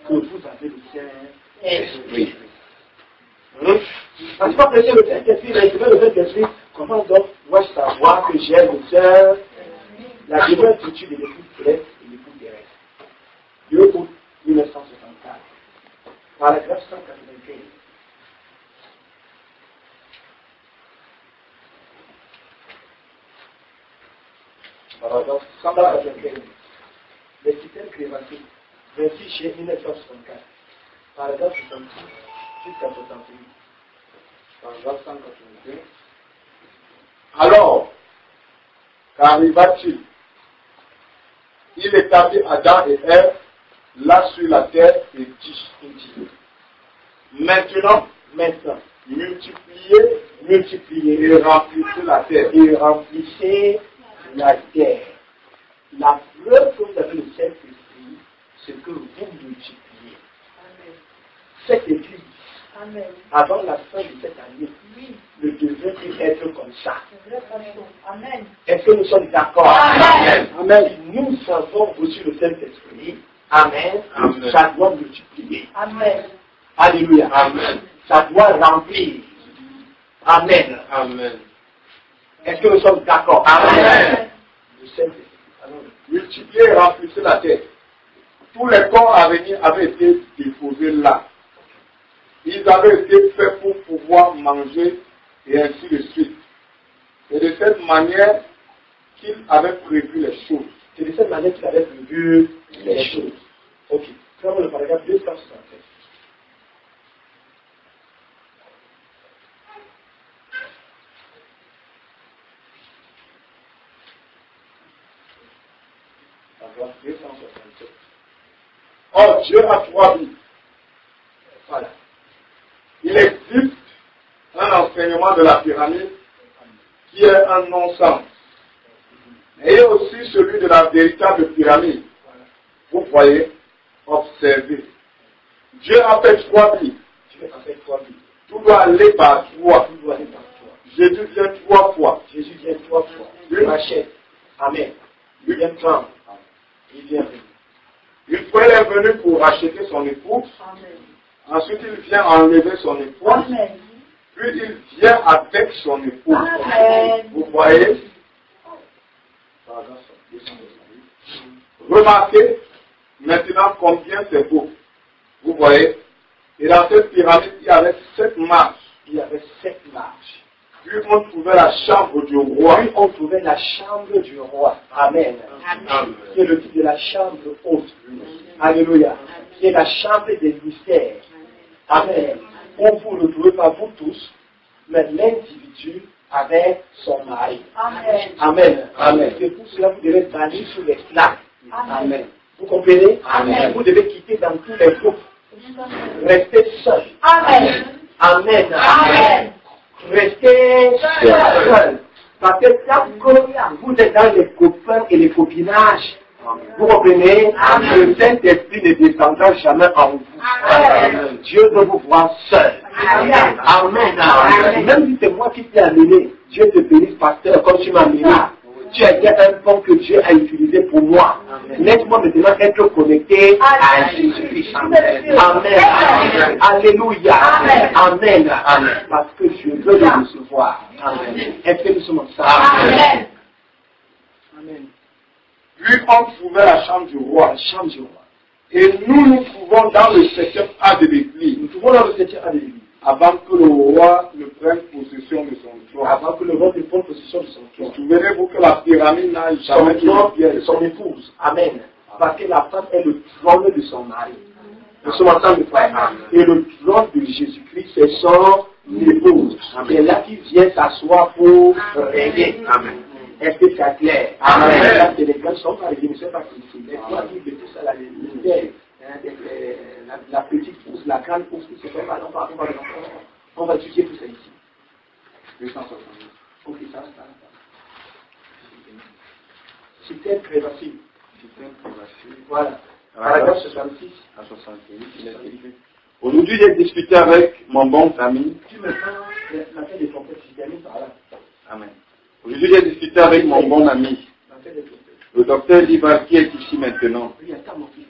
que vous avez le Saint-Esprit? Parce que pas prêcher le Saint-Esprit, mais le Saint-Esprit, comment donc dois-je savoir que j'ai le Saint-Esprit? La première étude de l'écoute céleste et l'écoute terrestre. 2 août 1964. Paragraphe 195. Paragraphe 195. Les critères clématiques. 26 juillet 1964. Paragraphe 66 jusqu'à 68. Paragraphe 195. Alors, qu'arriva-t-il? Il établit Adam et Ève là sur la terre et dit, maintenant, multipliez et remplissez la terre. Et remplissez la terre. La preuve que vous avez le Saint-Esprit, c'est que vous multipliez. Cette église, avant la fin de cette année, ne devrait plus être comme ça. Amen. Est-ce que nous sommes d'accord? Amen. Amen. Nous avons reçu le Saint-Esprit. Amen. Amen. Ça doit multiplier. Amen. Alléluia. Amen. Ça doit remplir. Amen. Amen. Est-ce que nous sommes d'accord? Amen. Le Saint-Esprit. Amen. Multipliez et remplissez la terre. Tous les corps à venir avaient été déposés là. Ils avaient été faits pour pouvoir manger et ainsi de suite. Et de cette manière qu'il avait prévu les choses. C'est de cette manière qu'il avait prévu les choses. Ok. Prenons le paragraphe 267. Paragraphe 267. Or, Dieu a 3 vies. Voilà. Il existe un enseignement de la pyramide qui est un non-sens. Et aussi celui de la véritable pyramide. Vous voyez, observez. Dieu a fait 3 vies. Dieu a fait 3 vies. Tout doit aller par 3. Tout doit aller par toi. Jésus vient 3 fois. Jésus vient 3 fois. Il rachète. Amen. Il vient prendre. Il vient venir. Une fois il est venu pour racheter son épouse. Ensuite il vient enlever son épouse. Amen. Puis il vient avec son épouse. Amen. Vous voyez? Remarquez maintenant combien c'est beau. Vous voyez? Et dans cette pyramide, il y avait 7 marches. Il y avait 7 marches. Puis on trouvait la chambre du roi. Puis on trouvait la chambre du roi. Amen. Amen. C'est le titre de la chambre haute. Alléluia. C'est la chambre des mystères. Amen. On vous ne trouvez pas vous tous, mais l'individu avec son mari. Amen. Amen. Amen. C'est pour cela que vous devez bannir sur les plaques. Amen. Amen. Vous comprenez? Amen. Vous devez quitter dans tous les groupes. Restez seul. Amen. Amen. Amen. Restez seul. Parce que quand vous êtes dans les copains et les copinages, vous comprenez? Le Saint-Esprit ne descendra jamais en vous. Amen. Dieu veut vous voir seul. Amen. Amen. Même si c'est moi qui t'ai amené, Dieu te bénisse, pasteur, comme tu m'as amené. Tu as été un pont que Dieu a utilisé pour moi. Laisse-moi maintenant être connecté à Jésus-Christ. Amen. Amen. Alléluia. Amen. Amen. Amen. Parce que je veux le recevoir. Amen. Est-ce que nous sommes ensemble? Amen. Amen. Puis on trouvait la chambre du roi. La chambre du roi. Et nous nous trouvons dans le 7e A de l'église. Nous trouvons dans le 7e A de l'église. Avant que le roi ne prenne possession de son trône. Avant que le roi ne prenne possession de son trône. Souvenez-vous que la pyramide n'a Son jamais été trône pierre. de son épouse. Amen. Parce que la femme est le trône de son mari. Nous sommes ensemble, frère. Et le trône de Jésus-Christ, c'est son l'épouse. C'est là qu'il vient s'asseoir pour régner. Est-ce que c'est clair? Là, c'est les gars qui sont pas les émissions pas ici. Mais toi, il veut tout ça, la petite pousse, la grande pousse, qui se fait mal. On va étudier tout ça ici. 260. Ok, ça. Système préventif. Voilà. Paragraphe 66. À 68, il est écrit. Aujourd'hui, j'ai discuté avec mon bon ami. Tu me prends la fin de ton système par là. Amen. Aujourd'hui, j'ai discuté avec mon bon ami, le docteur Lival, qui est ici maintenant. Oui, attends, mon fils.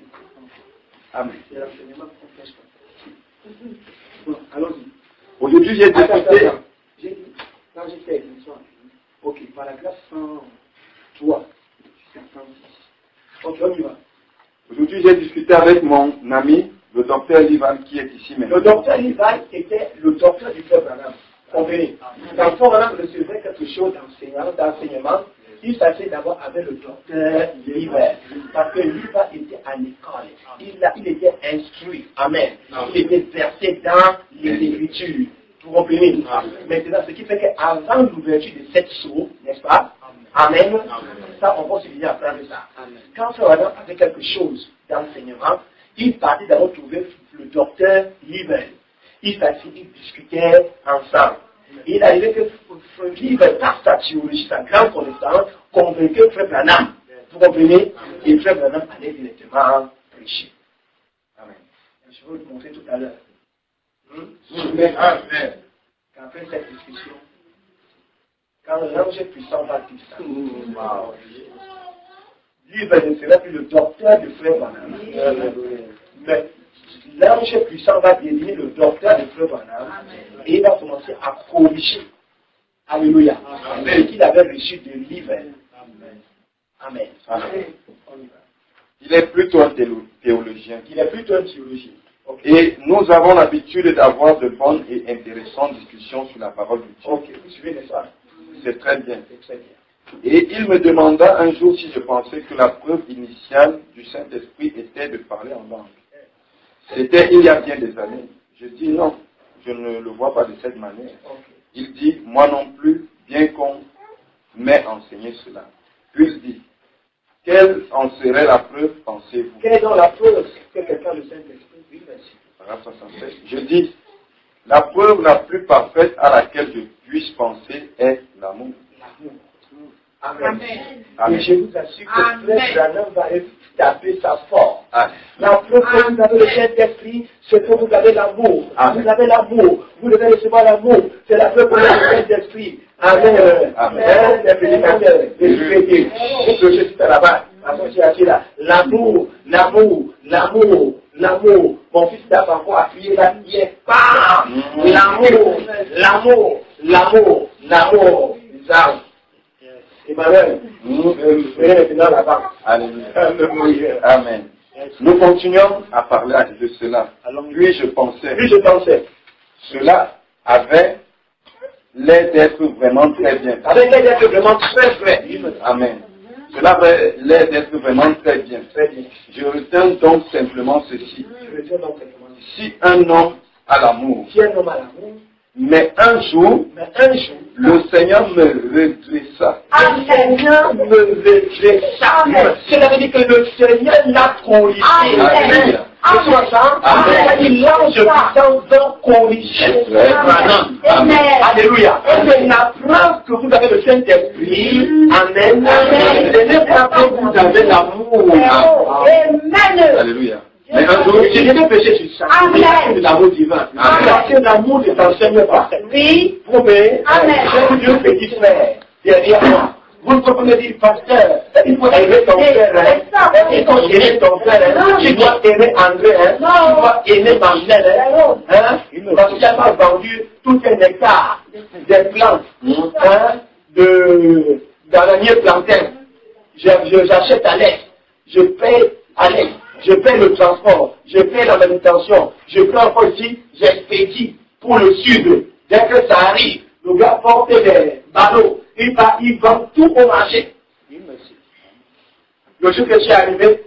Amen. C'est l'enseignement qu'on cache pas. Bon, allons-y. Aujourd'hui, j'ai discuté. J'ai dit, quand j'ai fait l'histoire, ok, paragraphe 103, jusqu'à 106. Ok, on y va. Aujourd'hui, j'ai discuté avec mon ami, le docteur Lival, qui est ici maintenant. Le docteur Lival était le docteur du frère Branham. Convenez. Quand Frère Branham recevait quelque chose d'enseignement, il s'asseyait d'abord avec le docteur Lival. Parce que Lival était à l'école. Il était instruit. Amen. Il était versé dans les Écritures. Vous comprenez? Maintenant, ce qui fait qu'avant l'ouverture de cette source, n'est-ce pas? Amen. Ça, on va se dire après ça. Quand Frère Branham avait quelque chose d'enseignement, il partait d'abord trouver le docteur Lival. Il s'asseyait, ils discutaient ensemble. Et il arrivait que Frère Lival, par sa théologie, sa grande connaissance, convainquait Frère Branham. Vous comprenez? Et Frère Branham allait directement prêcher. Amen. Je vais vous montrer tout à l'heure. Qu'après cette discussion, quand l'ange puissant va descendre, Lival ne sera plus le docteur de Frère Branham. Mais l'ange puissant va devenir le docteur de Frère Branham et il va commencer à corriger. Alléluia. Ce qu'il avait reçu de Lival. Amen. Il est plutôt un théologien. Il est plutôt un théologien. Okay. Et nous avons l'habitude d'avoir de bonnes et intéressantes discussions sur la parole de Dieu. Ok, vous suivez ça. C'est très bien. C'est très bien. Et il me demanda un jour si je pensais que la preuve initiale du Saint-Esprit était de parler en langue. C'était il y a bien des années. Je dis non, je ne le vois pas de cette manière. Okay. Il dit, moi non plus, bien qu'on m'ait enseigné cela. Puis il dit, quelle en serait la preuve, pensez-vous? Quelle est donc la preuve que quelqu'un le Saint-Esprit? Oui, merci. Paragraphe 67. Je dis, la preuve la plus parfaite à laquelle je puisse penser est l'amour. L'amour. Amen. Amen. Et je vous assure que Frère Branham va taper sa force. Amen. La preuve que vous avez le Saint-Esprit, c'est que vous avez l'amour. Amen. Vous avez l'amour. Vous devez recevoir l'amour. C'est la preuve que vous avez le Saint-Esprit. Amen. Amen. Les prédicateurs, les chrétiens, je suis là-bas. L'amour, l'amour, l'amour, l'amour. Mon fils n'a pas encore appuyé là. Il est pas. L'amour, l'amour, l'amour, l'amour. Emmanuel, vous verrez maintenant là-bas. Alléluia. Amen. Nous continuons à parler de cela. Puis je pensais. Cela avait l'air d'être vraiment très bien. Avec l'air d'être vraiment très vrai. Amen. Cela avait l'air d'être vraiment très bien. Très bien. Je retiens donc simplement ceci. Si un homme a l'amour, Si un homme a l'amour, mais un jour, le Seigneur me redressa. le Seigneur me redressa. Cela veut dire que le Seigneur l'a corrigé. Alléluia. C'est toi ça? Il lance puissant dans corriger. Amen. Alléluia. C'est la preuve que vous avez le Saint-Esprit. Amen. Ce n'est pas que vous avez l'amour. Amen. Alléluia. Mais un jour, Je vais pécher sur ça. C'est l'amour divin. Parce que l'amour ne t'enseigne pas. Oui. Vous voyez, Amen. j'ai Dieu petit frère derrière moi. Vous ne comprenez pas, pasteur, il faut aimer ton frère. Il faut aimer ton frère. Tu dois aimer André. Tu dois aimer ma mère. Parce qu'il n'a pas vendu tout un hectare des plantes d'araignée plantain. J'achète à l'aide. Je paye à l'aide. Je paye le transport. Je paye la manutention. Je prends encore ici, j'expédie pour le sud. Dès que ça arrive, le gars porte des ballots. Il vend tout au marché. Le jour que je suis arrivé,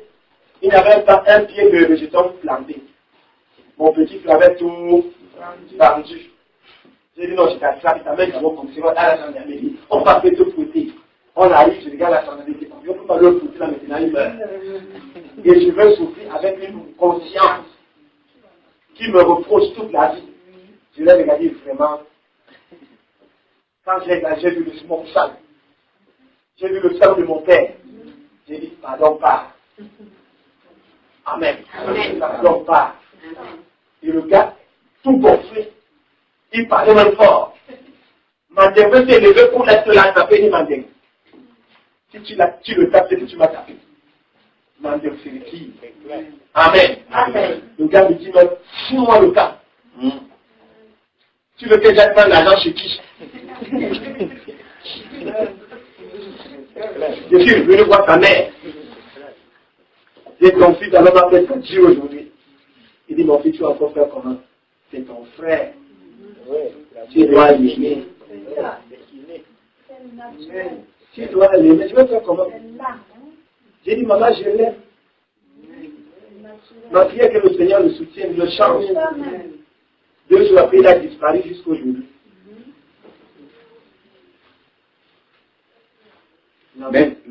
il n'avait pas un pied de végétal planté. Mon petit frère avait tout vendu. J'ai dit non, j'étais à ça, ta mère, ils vont continuer à la gendarmerie. On va faire tout côté. On arrive, je regarde la gendarmerie, je peux pas l'autre côté, là maintenant, il meurt. Et je veux souffrir avec une conscience qui me reproche toute la vie. Je l'ai regardé vraiment. Quand j'ai vu mon sang, j'ai vu le sang de mon père. J'ai dit, pardon, pas. Amen. Pardon, pas. Et le gars, tout gonflé, il parlait même fort. Mandingue s'est levé pour laisser la taper, il Mandingue. Si tu le tapes, c'est que tu m'as tapé. Mandingue, c'est qui? Amen. Amen. Le gars me dit, fous-moi le cas. Tu veux que j'aille prendre l'argent chez qui? Je suis venu voir ta mère. Et ton fils, alors m'a fait ce Dieu aujourd'hui. Il dit, mon fils, tu vas encore faire comment? C'est ton frère. Tu dois l'aimer. Tu dois l'aimer. Tu vas faire comment? J'ai dit, maman, je l'aime. Ma prière que le Seigneur le soutienne, le change. 2 jours après, il a disparu jusqu'aujourd'hui.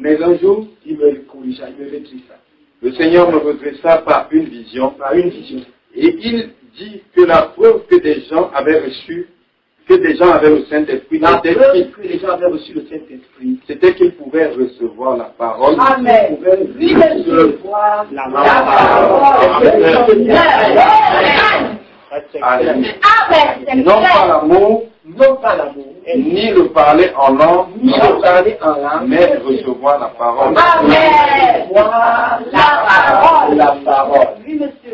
Mais un jour, il me corrigea, il me redressa. Le Seigneur me redressa par une vision. Et il dit que la preuve que des gens avaient reçu, que des gens avaient le Saint-Esprit, c'était qu'ils pouvaient recevoir la parole. Amen. Ils pouvaient recevoir la parole. Amen. Non pas l'amour, ni le parler en langue, mais recevoir la parole. Amen. La parole.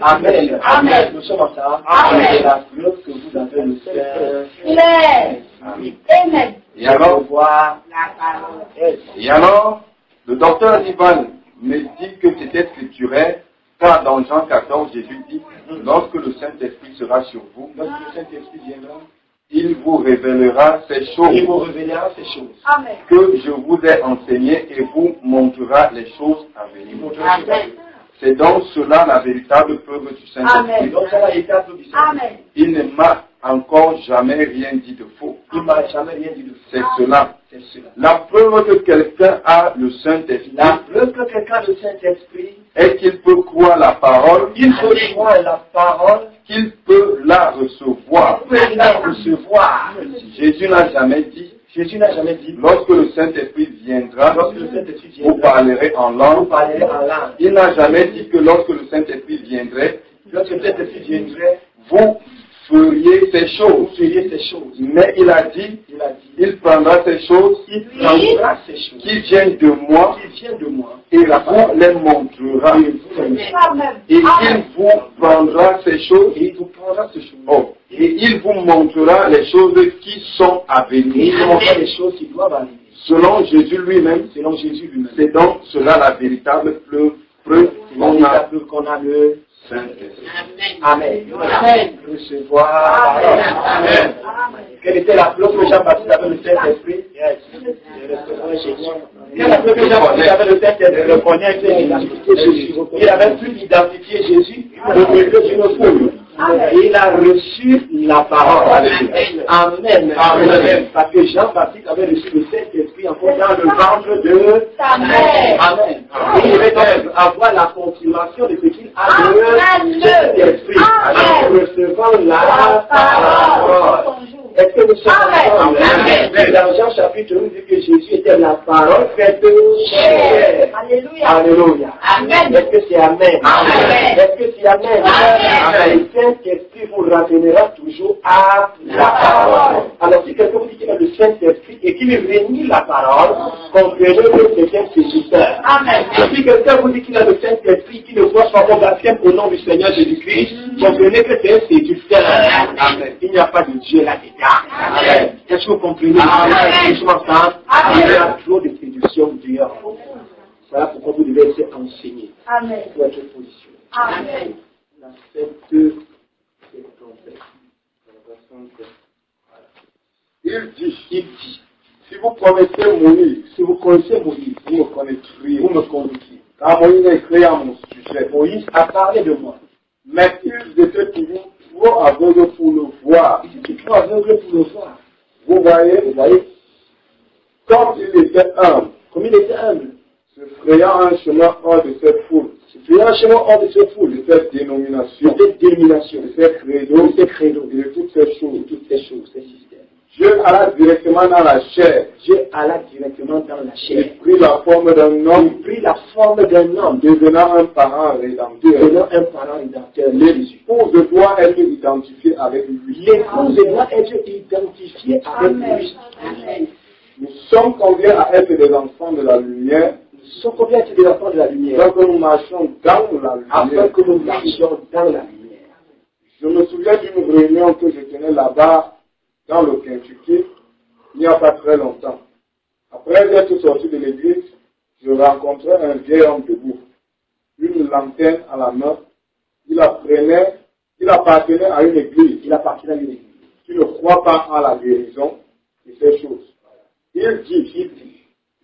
Amen. Amen. Nous sommes ensemble. Amen. La preuve que vous avez le Saint. Amen. Et alors, le docteur Ivan me dit que c'était scripturaire, car dans Jean 14, Jésus dit, lorsque le Saint-Esprit sera sur vous, il vous révélera ces choses que je vous ai enseignées et vous montrera les choses à venir. C'est donc cela la véritable preuve du Saint-Esprit. Il ne m'a encore jamais rien dit de faux. C'est cela. La preuve que quelqu'un a le Saint-Esprit est qu'il peut croire la parole, qu'il peut la recevoir. Jésus n'a jamais dit, lorsque le Saint-Esprit viendra, vous parlerez en langue. Il n'a jamais dit que lorsque le Saint-Esprit viendrait, vous feriez ces choses. Mais il a dit, il prendra ces choses qui viennent de moi et vous les montrera. Et il vous prendra ces choses et il vous montrera les choses qui sont à venir. Selon Jésus lui-même, c'est donc cela la véritable preuve qu'on a le Saint-Esprit. Amen. Recevoir. Amen. Quelle était la preuve que Jean-Baptiste avait le Saint-Esprit? Quelle est la preuve que Jean-Baptiste avait le Saint-Esprit? Il avait pu identifier Jésus que tu me fous. Et il a reçu la parole. Amen. Amen. Parce que Jean-Baptiste avait reçu le Saint-Esprit encore dans le ventre de sa mère. Amen. Et il devait donc avoir la confirmation de ce qu'il a le Saint-Esprit en recevant la parole. Est-ce que nous sommes ensemble? Dans Jean chapitre 1, dit que Jésus était la parole faite chair. Alléluia. Alléluia. Amen. Est-ce que c'est Amen? Amen. Est-ce que c'est Amen? Amen. Le Saint-Esprit vous ramènera toujours à la parole. Alors si quelqu'un vous dit qu'il a le Saint-Esprit et qu'il renie la parole, comprenez que c'est un séducteur. Amen. Si quelqu'un vous dit qu'il a le Saint-Esprit, qu'il ne voit pas au baptême au nom du Seigneur Jésus-Christ, comprenez que c'est un séducteur. Amen. Il n'y a pas de Dieu là-dedans. Amen. Est-ce que vous comprenez? Amen. Nous sommes ensemble. Il y a trop de séduction dehors. Voilà pourquoi vous devez être enseigné. Amen. Pour être positionné. Amen. La secte, il dit, si vous promettez Moïse, si vous connaissez Moïse, vous me connaîtriez. vous me connaîtriez. Car Moïse a écrit à mon sujet. Moïse a parlé de moi. Mais ils étaient toujours trop aveugle pour le voir. Ils étaient trop aveugles pour le voir. Vous voyez, comme il était humble, se frayant un chemin hors de cette foule, de cette dénomination, de ces credos, et de toutes ces choses, ces systèmes. Dieu alla directement dans la chair. Il prit la forme d'un homme. Devenant un parent rédempteur. L'épouse doit être identifiée avec lui. Nous sommes conviés à être des enfants de la lumière. Donc nous marchons dans la lumière. Je me souviens d'une réunion que je tenais là-bas, dans le Kentucky, il n'y a pas très longtemps. Après être sorti de l'église, je rencontrai un vieil homme debout, une lanterne à la main. Il appartenait à une église. Qui ne croit pas à la guérison et ces choses. Il dit,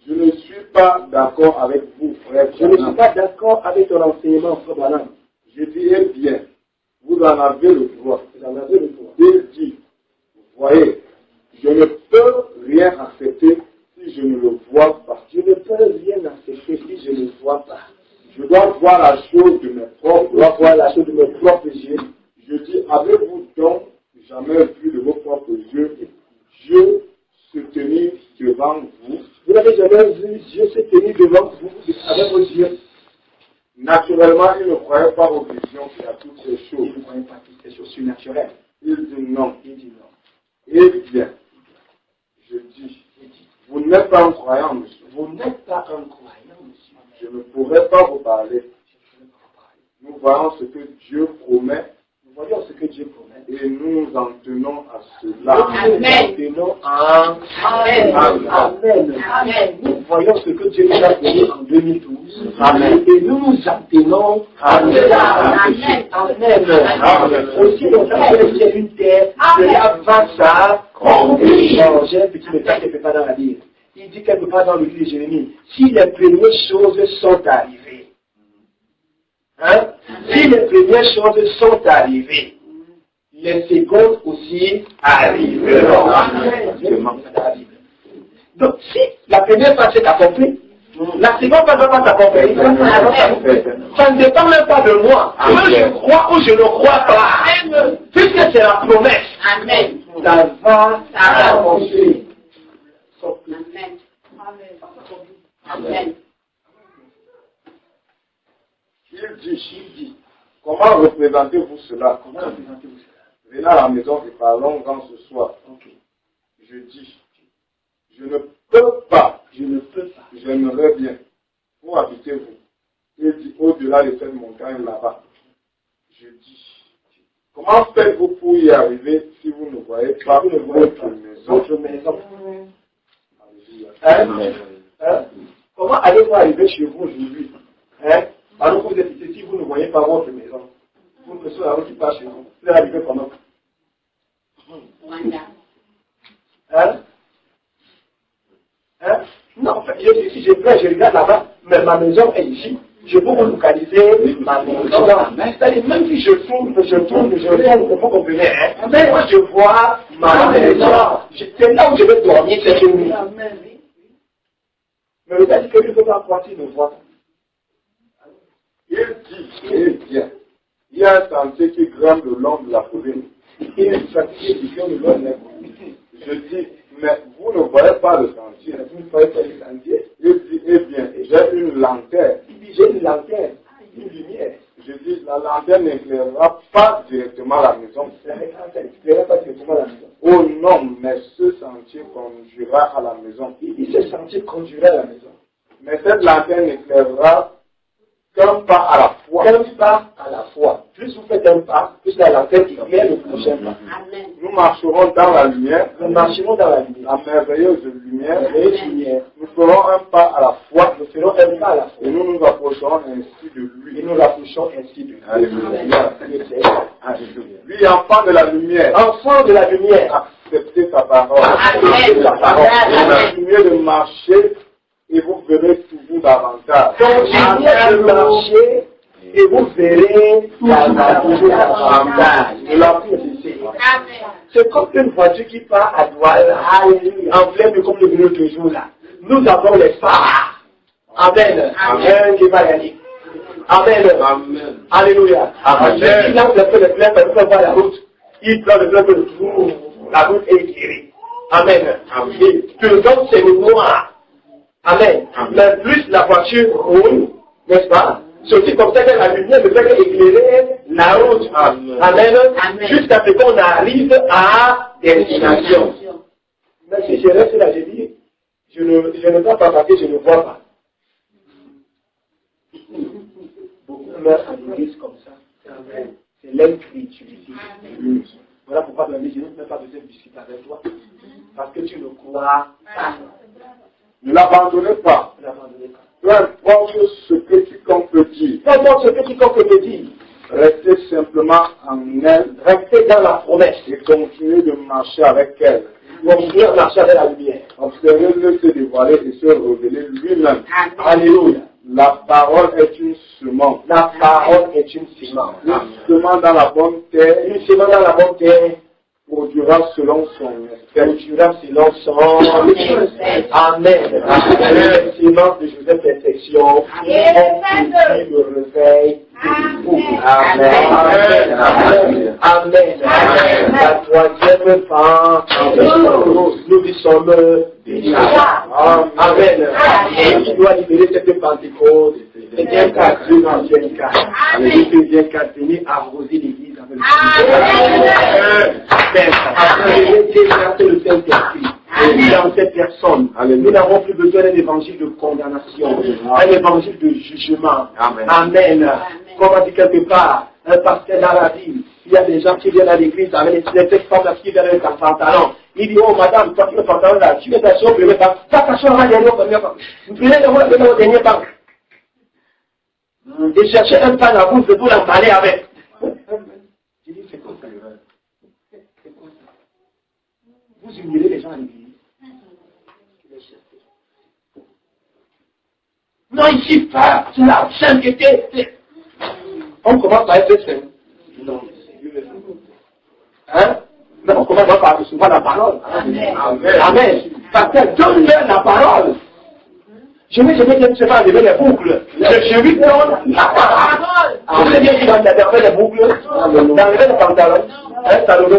je ne suis pas d'accord avec vous, frère. Je ne suis pas d'accord avec ton enseignement, frère Branham. Je dis, eh bien, vous en avez le droit. Il dit, vous voyez, je ne peux rien accepter si je ne le vois pas. Je ne peux rien accepter si je ne le vois pas. Je dois voir la chose de mes propres yeux. Je dis, avez-vous donc jamais vu de vos propres yeux Dieu se tenir devant vous? Vous n'avez jamais vu Dieu se tenir devant vous avec vos yeux? Naturellement, il ne croyait pas aux visions et à toutes ces choses. Il ne croyait pas à toutes ces choses surnaturelles. Il dit non. Eh bien, je dis, vous n'êtes pas un croyant, monsieur. Je ne pourrais pas vous parler. Nous voyons ce que Dieu promet. Et nous nous en tenons à cela. Amen. Nous voyons ce que Dieu nous a donné en 2012. Amen. Et nous nous en tenons à cela. Amen. Aussi longtemps que c'est une terre, cela va s'accomplir. J'ai un petit message quelque part dans la Bible. Il dit quelque part dans le livre de Jérémie, si les premières choses sont arrivées, si les premières choses sont arrivées, les secondes aussi arriveront. Donc, si la première phase est accomplie, la seconde phase ne va pas s'accomplir. Ça ne dépend même pas de moi. Moi, je crois ou je ne crois pas. Puisque c'est la promesse. Amen. Ça va s'accomplir. Amen. Il dit, comment représentez-vous cela? Venez à la maison et parlons-en ce soir. Je dis, je ne peux pas, j'aimerais bien. Où habitez-vous? Il dit, au-delà de cette montagne là-bas. Je dis, comment faites-vous pour y arriver si vous ne voyez pas votre maison? Comment allez-vous arriver chez vous aujourd'hui? Alors que vous êtes ici, si vous ne voyez pas votre maison, vous ne serez pas qui passe chez vous. Vous allez arriver comment? Non, en fait, si je regarde là-bas, mais ma maison est ici. Je peux vous localiser ma maison. C'est-à-dire, même si je tourne, je regarde, il faut qu'on venait. Mais moi, je vois ma maison. C'est là où je vais dormir cette nuit. Mais le gars dit que je ne peux pas croire qu'il ne voit pas. Il dit, eh bien, il y a un sentier qui grimpe le long de la colline. Il y a un sentier qui grimpe le long de la colline. Je dis, mais vous ne voyez pas le sentier. Vous ne voyez pas le sentier. Il dit, eh bien, j'ai une lanterne. Il dit, j'ai une lanterne, une lumière. Je dis, la lanterne n'éclairera pas directement la maison. La lanterne n'éclairera pas directement la maison. Oh non, mais ce sentier conduira à la maison. Il dit, ce sentier conduira à la maison. Mais cette lanterne n'éclairera qu'un pas à la fois. Un pas à la fois. Plus vous faites un pas, plus la lanterne éclaire le prochain pas. Amen. Nous marcherons dans la lumière. Nous marcherons dans la lumière. La merveilleuse lumière. La merveilleuse lumière. Nous ferons un pas à la fois. Nous ferons un pas à la fois. Et nous nous approcherons ainsi de lui. Et nous rapprochons ainsi de lui. Alléluia. Lui, enfant de la lumière. Enfant de la lumière. Acceptez sa parole. Amen. Sa parole. Continuez de marcher. Et vous verrez toujours davantage. Continuez de marcher et vous verrez davantage. Et l'empire de Seigneur. C'est comme une voiture qui part à Douala, en plein milieu comme le milieu de jour là. Nous avons les phares. Amen. Amen. Amen. Amen. Alléluia. Amen. Il lance le feu de plein, il peut voir la route. Il prend le feu de tout. La route est éclairée. Amen. Et tout le temps, c'est le noir. Amen. Mais plus la voiture roule, n'est-ce pas? C'est aussi comme ça que la lumière ne fait qu'éclairer la route. Amen. Jusqu'à ce qu'on arrive à destination. Mais si je reste là, je dis, je ne vois pas parce que je ne vois pas. Beaucoup meurent en église comme ça. C'est l'incrédulité. Voilà pourquoi je n'ai même pas besoin de discuter avec toi. Parce que tu ne crois pas. Ne l'abandonnez pas. Peu importe ce que quiconque peut dire. Peu importe ce que quiconque peut dire. Restez simplement en elle. Restez dans la promesse. Et continuez de marcher avec elle. Continuez à marcher avec la lumière. Observez-le se dévoiler et se révéler lui-même. Alléluia. La parole est une semence. La parole est une semence. Une semence dans la bonne terre. Une semence dans la bonne terre produira selon son esprit. Produira selon son esprit. Amen. La semence de Joseph perfection. Le réveil. Amen. Amen. La troisième part. Nous y sommes déjà. Amen. Il doit libérer cette Pentecôte. C'est bien qu'à Dieu dans Genèse 4. Il vient qu'à venir arroser l'église avec le Amen. Déjà le Saint-Esprit. Dans cette personne, nous n'avons plus besoin d'un évangile de condamnation, un évangile de jugement. Amen. Comme on dit quelque part, un pasteur dans la ville, il y a des gens qui viennent à l'église avec les femmes qui viennent avec un pantalon. Il dit, oh madame, toi qui le pantalon là, tu es assis au premier banc, fais attention à la dernière banque. Vous prenez le dernier banque. Et chercher un pain à bouffe pour l'emballer avec. Je dis, c'est quoi ça? C'est quoi ça? Vous humiliez les gens à l'église. Non, ici, pas. C'est la sainteté. On commence par être saint. Non. Hein? Mais on commence par recevoir la parole. Amen. Amen. Parce que donne-leur la parole. Je ne sais pas enlever les boucles. Je lui donne la parole. Vous voulez dire qu'il va enlever les boucles? D'enlever le pantalon. Hein, t'as levé?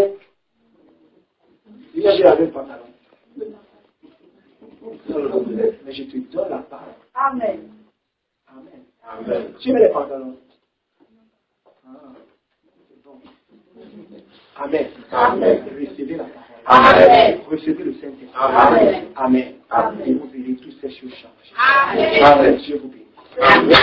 Il a dit enlever le pantalon. Mais je te donne la parole. Amen. Amen. Tu mets les pantalons. Amen. Amen. Recevez la parole. Amen. Recevez le Saint-Esprit. Amen. Amen. Amen. Et vous verrez toutes ces choses changer. Amen. Amen. Dieu vous bénisse. Amen.